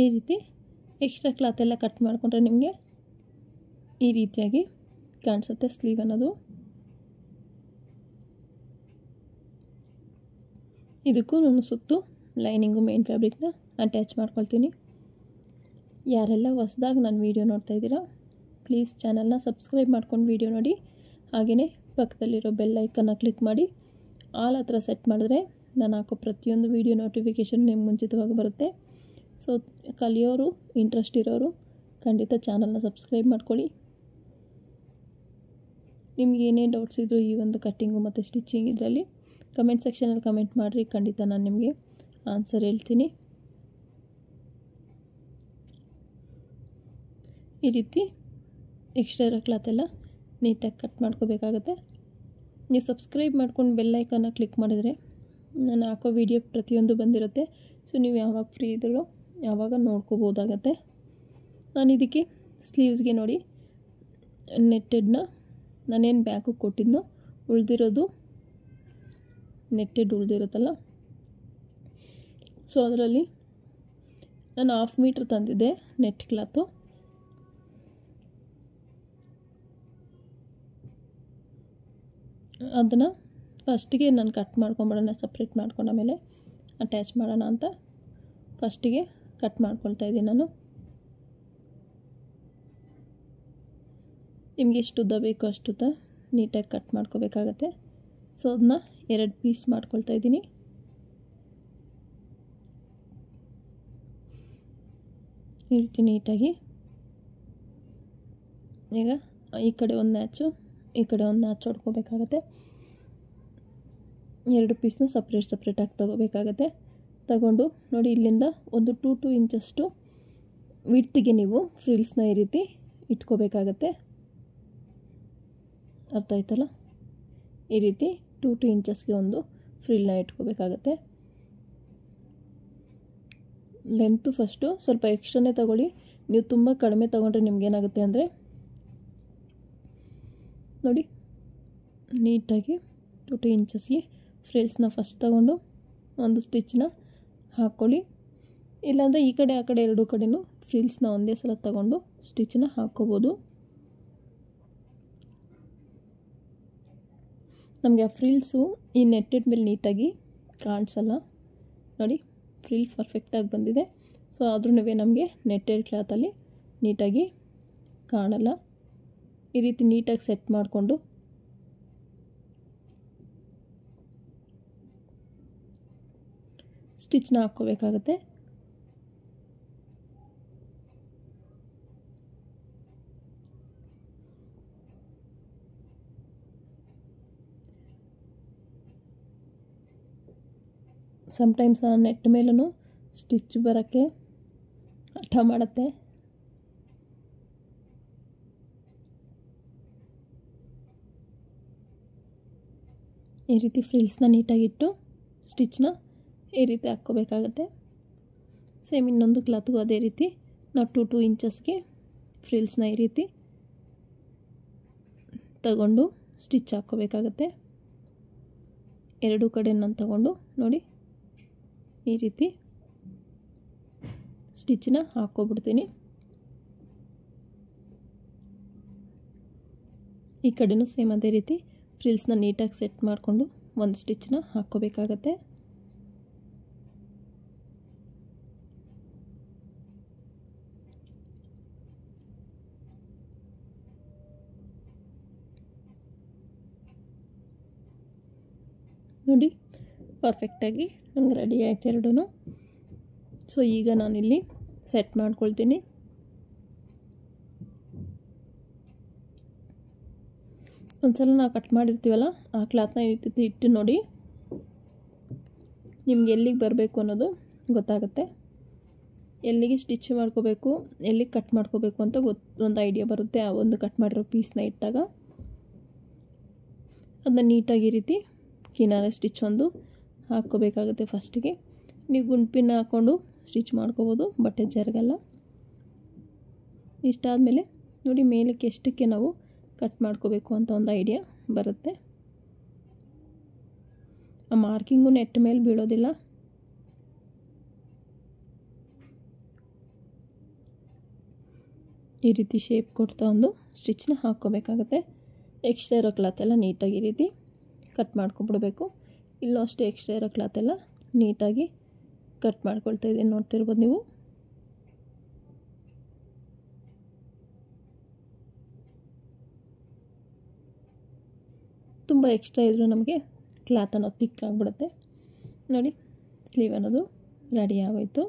ಈ ರೀತಿ ಎಕ್ಸ್ಟ್ರಾ ಕ್ಲಾತ್ ಎಲ್ಲ ಕಟ್ ಮಾಡಿಕೊಂಡ್ರೆ ನಿಮಗೆ ಈ ರೀತಿಯಾಗಿ ಕಾಣಿಸುತ್ತೆ ಸ್ಲೀವ್ ಅನ್ನೋದು. ಇದಕ್ಕೂ ನಾನು ಸುತ್ತು ಲೈನಿಂಗು ಮೇನ್ ಫ್ಯಾಬ್ರಿಕ್ನ ಅಟ್ಯಾಚ್ ಮಾಡ್ಕೊಳ್ತೀನಿ. ಯಾರೆಲ್ಲ ಹೊಸದಾಗಿ ನಾನು ವೀಡಿಯೋ ನೋಡ್ತಾ ಇದ್ದೀರಾ ಪ್ಲೀಸ್ ಚಾನಲ್ನ ಸಬ್ಸ್ಕ್ರೈಬ್ ಮಾಡ್ಕೊಂಡು ವೀಡಿಯೋ ನೋಡಿ. ಹಾಗೆಯೇ ಪಕ್ಕದಲ್ಲಿರೋ ಬೆಲ್ ಐಕನ್ನ ಕ್ಲಿಕ್ ಮಾಡಿ ಆಲ್ ಹತ್ರ ಸೆಟ್ ಮಾಡಿದ್ರೆ ನಾನು ಹಾಕೋ ಪ್ರತಿಯೊಂದು ವೀಡಿಯೋ ನೋಟಿಫಿಕೇಷನ್ ನಿಮ್ಗೆ ಮುಂಚಿತವಾಗಿ ಬರುತ್ತೆ. ಸೊ ಕಲಿಯೋರು ಇಂಟ್ರೆಸ್ಟ್ ಇರೋರು ಖಂಡಿತ ಚಾನಲ್ನ ಸಬ್ಸ್ಕ್ರೈಬ್ ಮಾಡ್ಕೊಳ್ಳಿ. ನಿಮ್ಗೆ ಏನೇ ಡೌಟ್ಸ್ ಇದ್ದರೂ ಈ ಒಂದು ಕಟ್ಟಿಂಗು ಮತ್ತು ಸ್ಟಿಚಿಂಗ್ ಇದರಲ್ಲಿ ಕಮೆಂಟ್ ಸೆಕ್ಷನಲ್ಲಿ ಕಮೆಂಟ್ ಮಾಡಿರಿ, ಖಂಡಿತ ನಾನು ನಿಮಗೆ ಆನ್ಸರ್ ಹೇಳ್ತೀನಿ. ಈ ರೀತಿ ಎಕ್ಸ್ಟ್ರಾ ಇರೋ ಕ್ಲಾತೆಲ್ಲ ನೀಟಾಗಿ ಕಟ್ ಮಾಡ್ಕೋಬೇಕಾಗತ್ತೆ. ನೀವು ಸಬ್ಸ್ಕ್ರೈಬ್ ಮಾಡ್ಕೊಂಡು ಬೆಲ್ ಐಕನ್ನ ಕ್ಲಿಕ್ ಮಾಡಿದರೆ ನಾನು ಹಾಕೋ ವಿಡಿಯೋ ಪ್ರತಿಯೊಂದು ಬಂದಿರುತ್ತೆ. ಸೊ ನೀವು ಯಾವಾಗ ಫ್ರೀ ಇದ್ದರೂ ಯಾವಾಗ ನೋಡ್ಕೋಬೋದಾಗತ್ತೆ. ನಾನು ಇದಕ್ಕೆ ಸ್ಲೀವ್ಸ್ಗೆ ನೋಡಿ ನೆಟ್ಟೆಡ್ನ ನಾನೇನು ಬ್ಯಾಕಿಗೆ ಕೊಟ್ಟಿದ್ನೋ ಉಳಿದಿರೋದು ನೆಟ್ಟೆಡ್ ಉಳಿದಿರುತ್ತಲ್ಲ, ಸೊ ಅದರಲ್ಲಿ ನಾನು 1/2 ಮೀಟ್ರ್ ತಂದಿದ್ದೆ ನೆಟ್ ಕ್ಲಾತು. ಅದನ್ನು ಫಸ್ಟಿಗೆ ನಾನು ಕಟ್ ಮಾಡ್ಕೊಂಬಿಡೋಣ, ಸಪ್ರೇಟ್ ಮಾಡ್ಕೊಂಡು ಆಮೇಲೆ ಅಟ್ಯಾಚ್ ಮಾಡೋಣ ಅಂತ ಫಸ್ಟಿಗೆ ಕಟ್ ಮಾಡ್ಕೊಳ್ತಾ ಇದ್ದೀನಿ ನಾನು. ನಿಮಗೆ ಎಷ್ಟು ಉದ್ದ ಬೇಕೋ ಅಷ್ಟು ಉದ್ದ ನೀಟಾಗಿ ಕಟ್ ಮಾಡ್ಕೋಬೇಕಾಗತ್ತೆ. ಸೊ ಅದನ್ನ 2 ಪೀಸ್ ಮಾಡ್ಕೊಳ್ತಾ ಇದ್ದೀನಿ. ಈ ರೀತಿ ನೀಟಾಗಿ. ಈಗ ಈ ಕಡೆ ಒಂದು ನ್ಯಾಚು ಈ ಕಡೆ ಒಂದು ನ್ಯಾಚ್ ಹೊಡ್ಕೋಬೇಕಾಗತ್ತೆ. 2 ಪೀಸ್ನ ಸಪ್ರೇಟಾಗಿ ತಗೋಬೇಕಾಗತ್ತೆ. ತಗೊಂಡು ನೋಡಿ ಇಲ್ಲಿಂದ ಒಂದು 2 ಇಂಚಷ್ಟು ವಿಡ್ತಿಗೆ ನೀವು ಫ್ರಿಲ್ಸ್ನ ಈ ರೀತಿ ಇಟ್ಕೋಬೇಕಾಗತ್ತೆ. ಅರ್ಥ ಆಯ್ತಲ್ಲ? ಈ ರೀತಿ 2 ಇಂಚಸ್ಗೆ ಒಂದು ಫ್ರಿಲ್ನ ಇಟ್ಕೋಬೇಕಾಗತ್ತೆ. ಲೆಂತು ಫಸ್ಟು ಸ್ವಲ್ಪ ಎಕ್ಸ್ಟ್ರಾನೇ ತಗೊಳ್ಳಿ. ನೀವು ತುಂಬ ಕಡಿಮೆ ತೊಗೊಂಡ್ರೆ ನಿಮ್ಗೇನಾಗುತ್ತೆ ಅಂದರೆ ನೋಡಿ ನೀಟಾಗಿ 2 ಇಂಚಸ್ಗೆ ಫ್ರಿಲ್ಸ್ನ ಫಸ್ಟ್ ತಗೊಂಡು ಒಂದು ಸ್ಟಿಚ್ನ ಹಾಕ್ಕೊಳ್ಳಿ. ಇಲ್ಲಾಂದರೆ ಈ ಕಡೆ ಆ ಕಡೆ 2 ಕಡೆಯೂ ಫ್ರಿಲ್ಸ್ನ ಒಂದೇ ಸಲ ತಗೊಂಡು ಸ್ಟಿಚ್ನ ಹಾಕ್ಕೋಬೋದು. ನಮಗೆ ಆ ಫ್ರಿಲ್ಸು ಈ ನೆಟ್ಟೆಡ್ ಮೇಲೆ ನೀಟಾಗಿ ಕಾಣಿಸಲ್ಲ. ನೋಡಿ ಫ್ರಿಲ್ ಪರ್ಫೆಕ್ಟಾಗಿ ಬಂದಿದೆ. ಸೊ ಆದ್ರೂ ನಮಗೆ ನೆಟ್ಟೆಡ್ ಕ್ಲಾತಲ್ಲಿ ನೀಟಾಗಿ ಕಾಣಲ್ಲ. ಈ ರೀತಿ ನೀಟಾಗಿ ಸೆಟ್ ಮಾಡಿಕೊಂಡು ಸ್ಟಿಚ್ನ ಹಾಕ್ಕೋಬೇಕಾಗತ್ತೆ. ಸಮ್ಟೈಮ್ಸ್ ಆ ನೆಟ್ ಮೇಲೂ ಸ್ಟಿಚ್ ಬರೋಕ್ಕೆ ಹಠ ಮಾಡುತ್ತೆ. ಈ ರೀತಿ ಫ್ರಿಲ್ಸ್ನ ನೀಟಾಗಿಟ್ಟು ಸ್ಟಿಚ್ನ ಈ ರೀತಿ ಹಾಕ್ಕೋಬೇಕಾಗತ್ತೆ. ಸೇಮ್ ಇನ್ನೊಂದು ಕ್ಲಾತ್ಗೂ ಅದೇ ರೀತಿ ನಾವು 2 ಇಂಚಸ್ಗೆ ಫ್ರಿಲ್ಸ್ನ ಈ ರೀತಿ ತಗೊಂಡು ಸ್ಟಿಚ್ ಹಾಕ್ಕೋಬೇಕಾಗತ್ತೆ. 2 ಕಡೆ ನಾನು ತಗೊಂಡು ನೋಡಿ ಈ ರೀತಿ ಸ್ಟಿಚ್ನ ಹಾಕ್ಕೊಬಿಡ್ತೀನಿ. ಈ ಕಡೆನೂ ಸೇಮ್ ಅದೇ ರೀತಿ ಫ್ರಿಲ್ಸ್ನ ನೀಟಾಗಿ ಸೆಟ್ ಮಾಡಿಕೊಂಡು ಒಂದು ಸ್ಟಿಚ್ನ ಹಾಕ್ಕೋಬೇಕಾಗತ್ತೆ. ನೋಡಿ ಪರ್ಫೆಕ್ಟಾಗಿ ನಂಗೆ ರೆಡಿ ಆಯ್ತು ಎರಡೂ. ಸೊ ಈಗ ನಾನಿಲ್ಲಿ ಸೆಟ್ ಮಾಡ್ಕೊಳ್ತೀನಿ. ಒಂದ್ಸಲ ನಾವು ಕಟ್ ಮಾಡಿರ್ತೀವಲ್ಲ ಆ ಕ್ಲಾತ್ನ ಈ ರೀತಿ ಇಟ್ಟು ನೋಡಿ ನಿಮ್ಗೆ ಎಲ್ಲಿಗೆ ಬರಬೇಕು ಅನ್ನೋದು ಗೊತ್ತಾಗುತ್ತೆ. ಎಲ್ಲಿಗೆ ಸ್ಟಿಚ್ ಮಾಡ್ಕೋಬೇಕು ಎಲ್ಲಿಗೆ ಕಟ್ ಮಾಡ್ಕೋಬೇಕು ಅಂತ ಒಂದು ಐಡಿಯಾ ಬರುತ್ತೆ. ಆ ಒಂದು ಕಟ್ ಮಾಡಿರೋ ಪೀಸ್ನ ಇಟ್ಟಾಗ ಅದನ್ನ ನೀಟಾಗಿ ಈ ರೀತಿ ಕಿನಾರೆ ಸ್ಟಿಚ್ ಒಂದು ಹಾಕ್ಕೋಬೇಕಾಗುತ್ತೆ. ಫಸ್ಟಿಗೆ ನೀವು ಗುಂಡ್ಪಿನ ಹಾಕ್ಕೊಂಡು ಸ್ಟಿಚ್ ಮಾಡ್ಕೋಬೋದು, ಬಟ್ಟೆ ಜರಗಲ್ಲ. ಇಷ್ಟಾದಮೇಲೆ ನೋಡಿ ಮೇಲಕ್ಕೆ ಎಷ್ಟಕ್ಕೆ ನಾವು ಕಟ್ ಮಾಡ್ಕೋಬೇಕು ಅಂತ ಒಂದು ಐಡಿಯಾ ಬರುತ್ತೆ. ಆ ಮಾರ್ಕಿಂಗು ನೆಟ್ ಮೇಲೆ ಬೀಳೋದಿಲ್ಲ. ಈ ರೀತಿ ಶೇಪ್ ಕೊಡ್ತಾ ಒಂದು ಸ್ಟಿಚ್ನ ಹಾಕ್ಕೋಬೇಕಾಗತ್ತೆ. ಎಕ್ಸ್ಟ್ರಾ ಇರೋ ಕ್ಲಾತೆಲ್ಲ ನೀಟಾಗಿ ಈ ರೀತಿ ಕಟ್ ಮಾಡ್ಕೊಬಿಡ್ಬೇಕು. ಇಲ್ಲೂ ಅಷ್ಟೇ ಎಕ್ಸ್ಟ್ರಾ ಇರೋ ಕ್ಲಾತೆಲ್ಲ ನೀಟಾಗಿ ಕಟ್ ಮಾಡ್ಕೊಳ್ತಾ ಇದ್ದೀನಿ, ನೋಡ್ತಿರ್ಬೋದು ನೀವು. ತುಂಬ ಎಕ್ಸ್ಟ್ರಾ ಇದ್ದರೂ ನಮಗೆ ಕ್ಲಾತ್ ಅನ್ನೋದು ತಿಕ್ಕಾಗ್ಬಿಡುತ್ತೆ. ನೋಡಿ ಸ್ಲೀವ್ ಅನ್ನೋದು ರೆಡಿ ಆಗೋಯಿತು.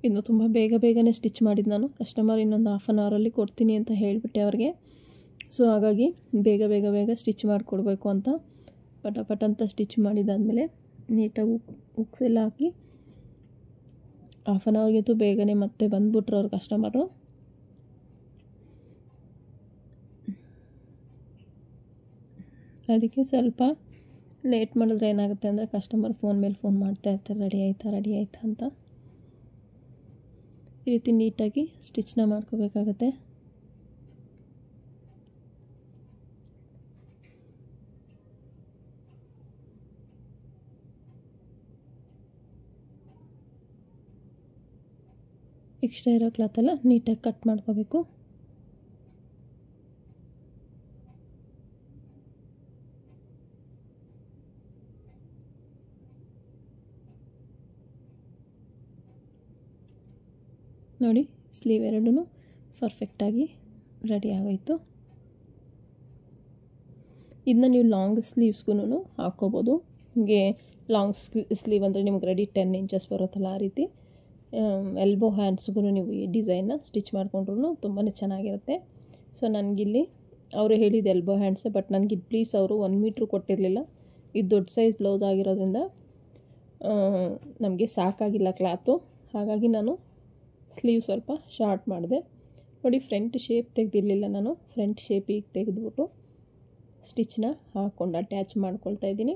ಇನ್ನು ತುಂಬ ಬೇಗನೆ ಸ್ಟಿಚ್ ಮಾಡಿದ್ದು ನಾನು. ಕಸ್ಟಮರ್ ಇನ್ನೊಂದು 1/2 ಅವರಲ್ಲಿ ಕೊಡ್ತೀನಿ ಅಂತ ಹೇಳಿಬಿಟ್ಟೆ ಅವ್ರಿಗೆ. ಸೊ ಹಾಗಾಗಿ ಬೇಗ ಸ್ಟಿಚ್ ಮಾಡಿಕೊಡ್ಬೇಕು ಅಂತ ಪಟ ಅಂತ ಸ್ಟಿಚ್ ಮಾಡಿದ್ದಾದಮೇಲೆ ನೀಟಾಗಿ ಉಕ್ಸೆಲ್ಲ ಹಾಕಿ 1/2 ಅವರ್ಗಿಂತೂ ಬೇಗನೆ ಮತ್ತೆ ಬಂದುಬಿಟ್ರು ಅವ್ರ ಕಸ್ಟಮರು. ಅದಕ್ಕೆ ಸ್ವಲ್ಪ ಲೇಟ್ ಮಾಡಿದ್ರೆ ಏನಾಗುತ್ತೆ ಅಂದರೆ ಕಸ್ಟಮರ್ ಫೋನ್ ಮೇಲೆ ಫೋನ್ ಮಾಡ್ತಾ ಇರ್ತಾರೆ, ರೆಡಿ ಆಯಿತಾ ಅಂತ. ಈ ರೀತಿ ನೀಟಾಗಿ ಸ್ಟಿಚ್ನ ಮಾಡ್ಕೋಬೇಕಾಗತ್ತೆ. ಎಕ್ಸ್ಟ್ರಾ ಇರೋ ಕ್ಲಾತೆಲ್ಲ ನೀಟಾಗಿ ಕಟ್ ಮಾಡ್ಕೋಬೇಕು. ನೋಡಿ, ಸ್ಲೀವ್ ಎರಡೂ ಪರ್ಫೆಕ್ಟಾಗಿ ರೆಡಿ ಆಗೋಯಿತು. ಇದನ್ನ ನೀವು ಲಾಂಗ್ ಸ್ಲೀವ್ಸ್ಗೂ ಹಾಕ್ಕೋಬೋದು. ಹೀಗೆ ಲಾಂಗ್ ಸ್ಲೀವ್ ಅಂದರೆ ನಿಮ್ಗೆ ರೆಡಿ 10 ಇಂಚಸ್ ಬರುತ್ತಲ್ಲ, ಆ ರೀತಿ ಎಲ್ಬೋ ಹ್ಯಾಂಡ್ಸ್ಗೂ ನೀವು ಈ ಡಿಸೈನ್ನ ಸ್ಟಿಚ್ ಮಾಡಿಕೊಂಡ್ರೂ ತುಂಬಾ ಚೆನ್ನಾಗಿರುತ್ತೆ. ಸೊ ನನಗಿಲ್ಲಿ ಅವರು ಹೇಳಿದ್ದು ಎಲ್ಬೋ ಹ್ಯಾಂಡ್ಸೇ, ಬಟ್ ನನಗೆ ಪ್ಲೀಸ್ ಅವರು 1 ಮೀಟ್ರ್ ಕೊಟ್ಟಿರಲಿಲ್ಲ. ಇದು ದೊಡ್ಡ ಸೈಜ್ ಬ್ಲೌಸ್ ಆಗಿರೋದ್ರಿಂದ ನಮಗೆ ಸಾಕಾಗಿಲ್ಲ ಕ್ಲಾತು. ಹಾಗಾಗಿ ನಾನು ಸ್ಲೀವ್ ಸ್ವಲ್ಪ ಶಾರ್ಟ್ ಮಾಡಿದೆ. ನೋಡಿ, ಫ್ರಂಟ್ ಶೇಪ್ ತೆಗೆದಿರಲಿಲ್ಲ ನಾನು. ಫ್ರಂಟ್ ಶೇಪಿಗೆ ತೆಗೆದುಬಿಟ್ಟು ಸ್ಟಿಚ್ನ ಹಾಕ್ಕೊಂಡು ಅಟ್ಯಾಚ್ ಮಾಡ್ಕೊಳ್ತಾ ಇದ್ದೀನಿ.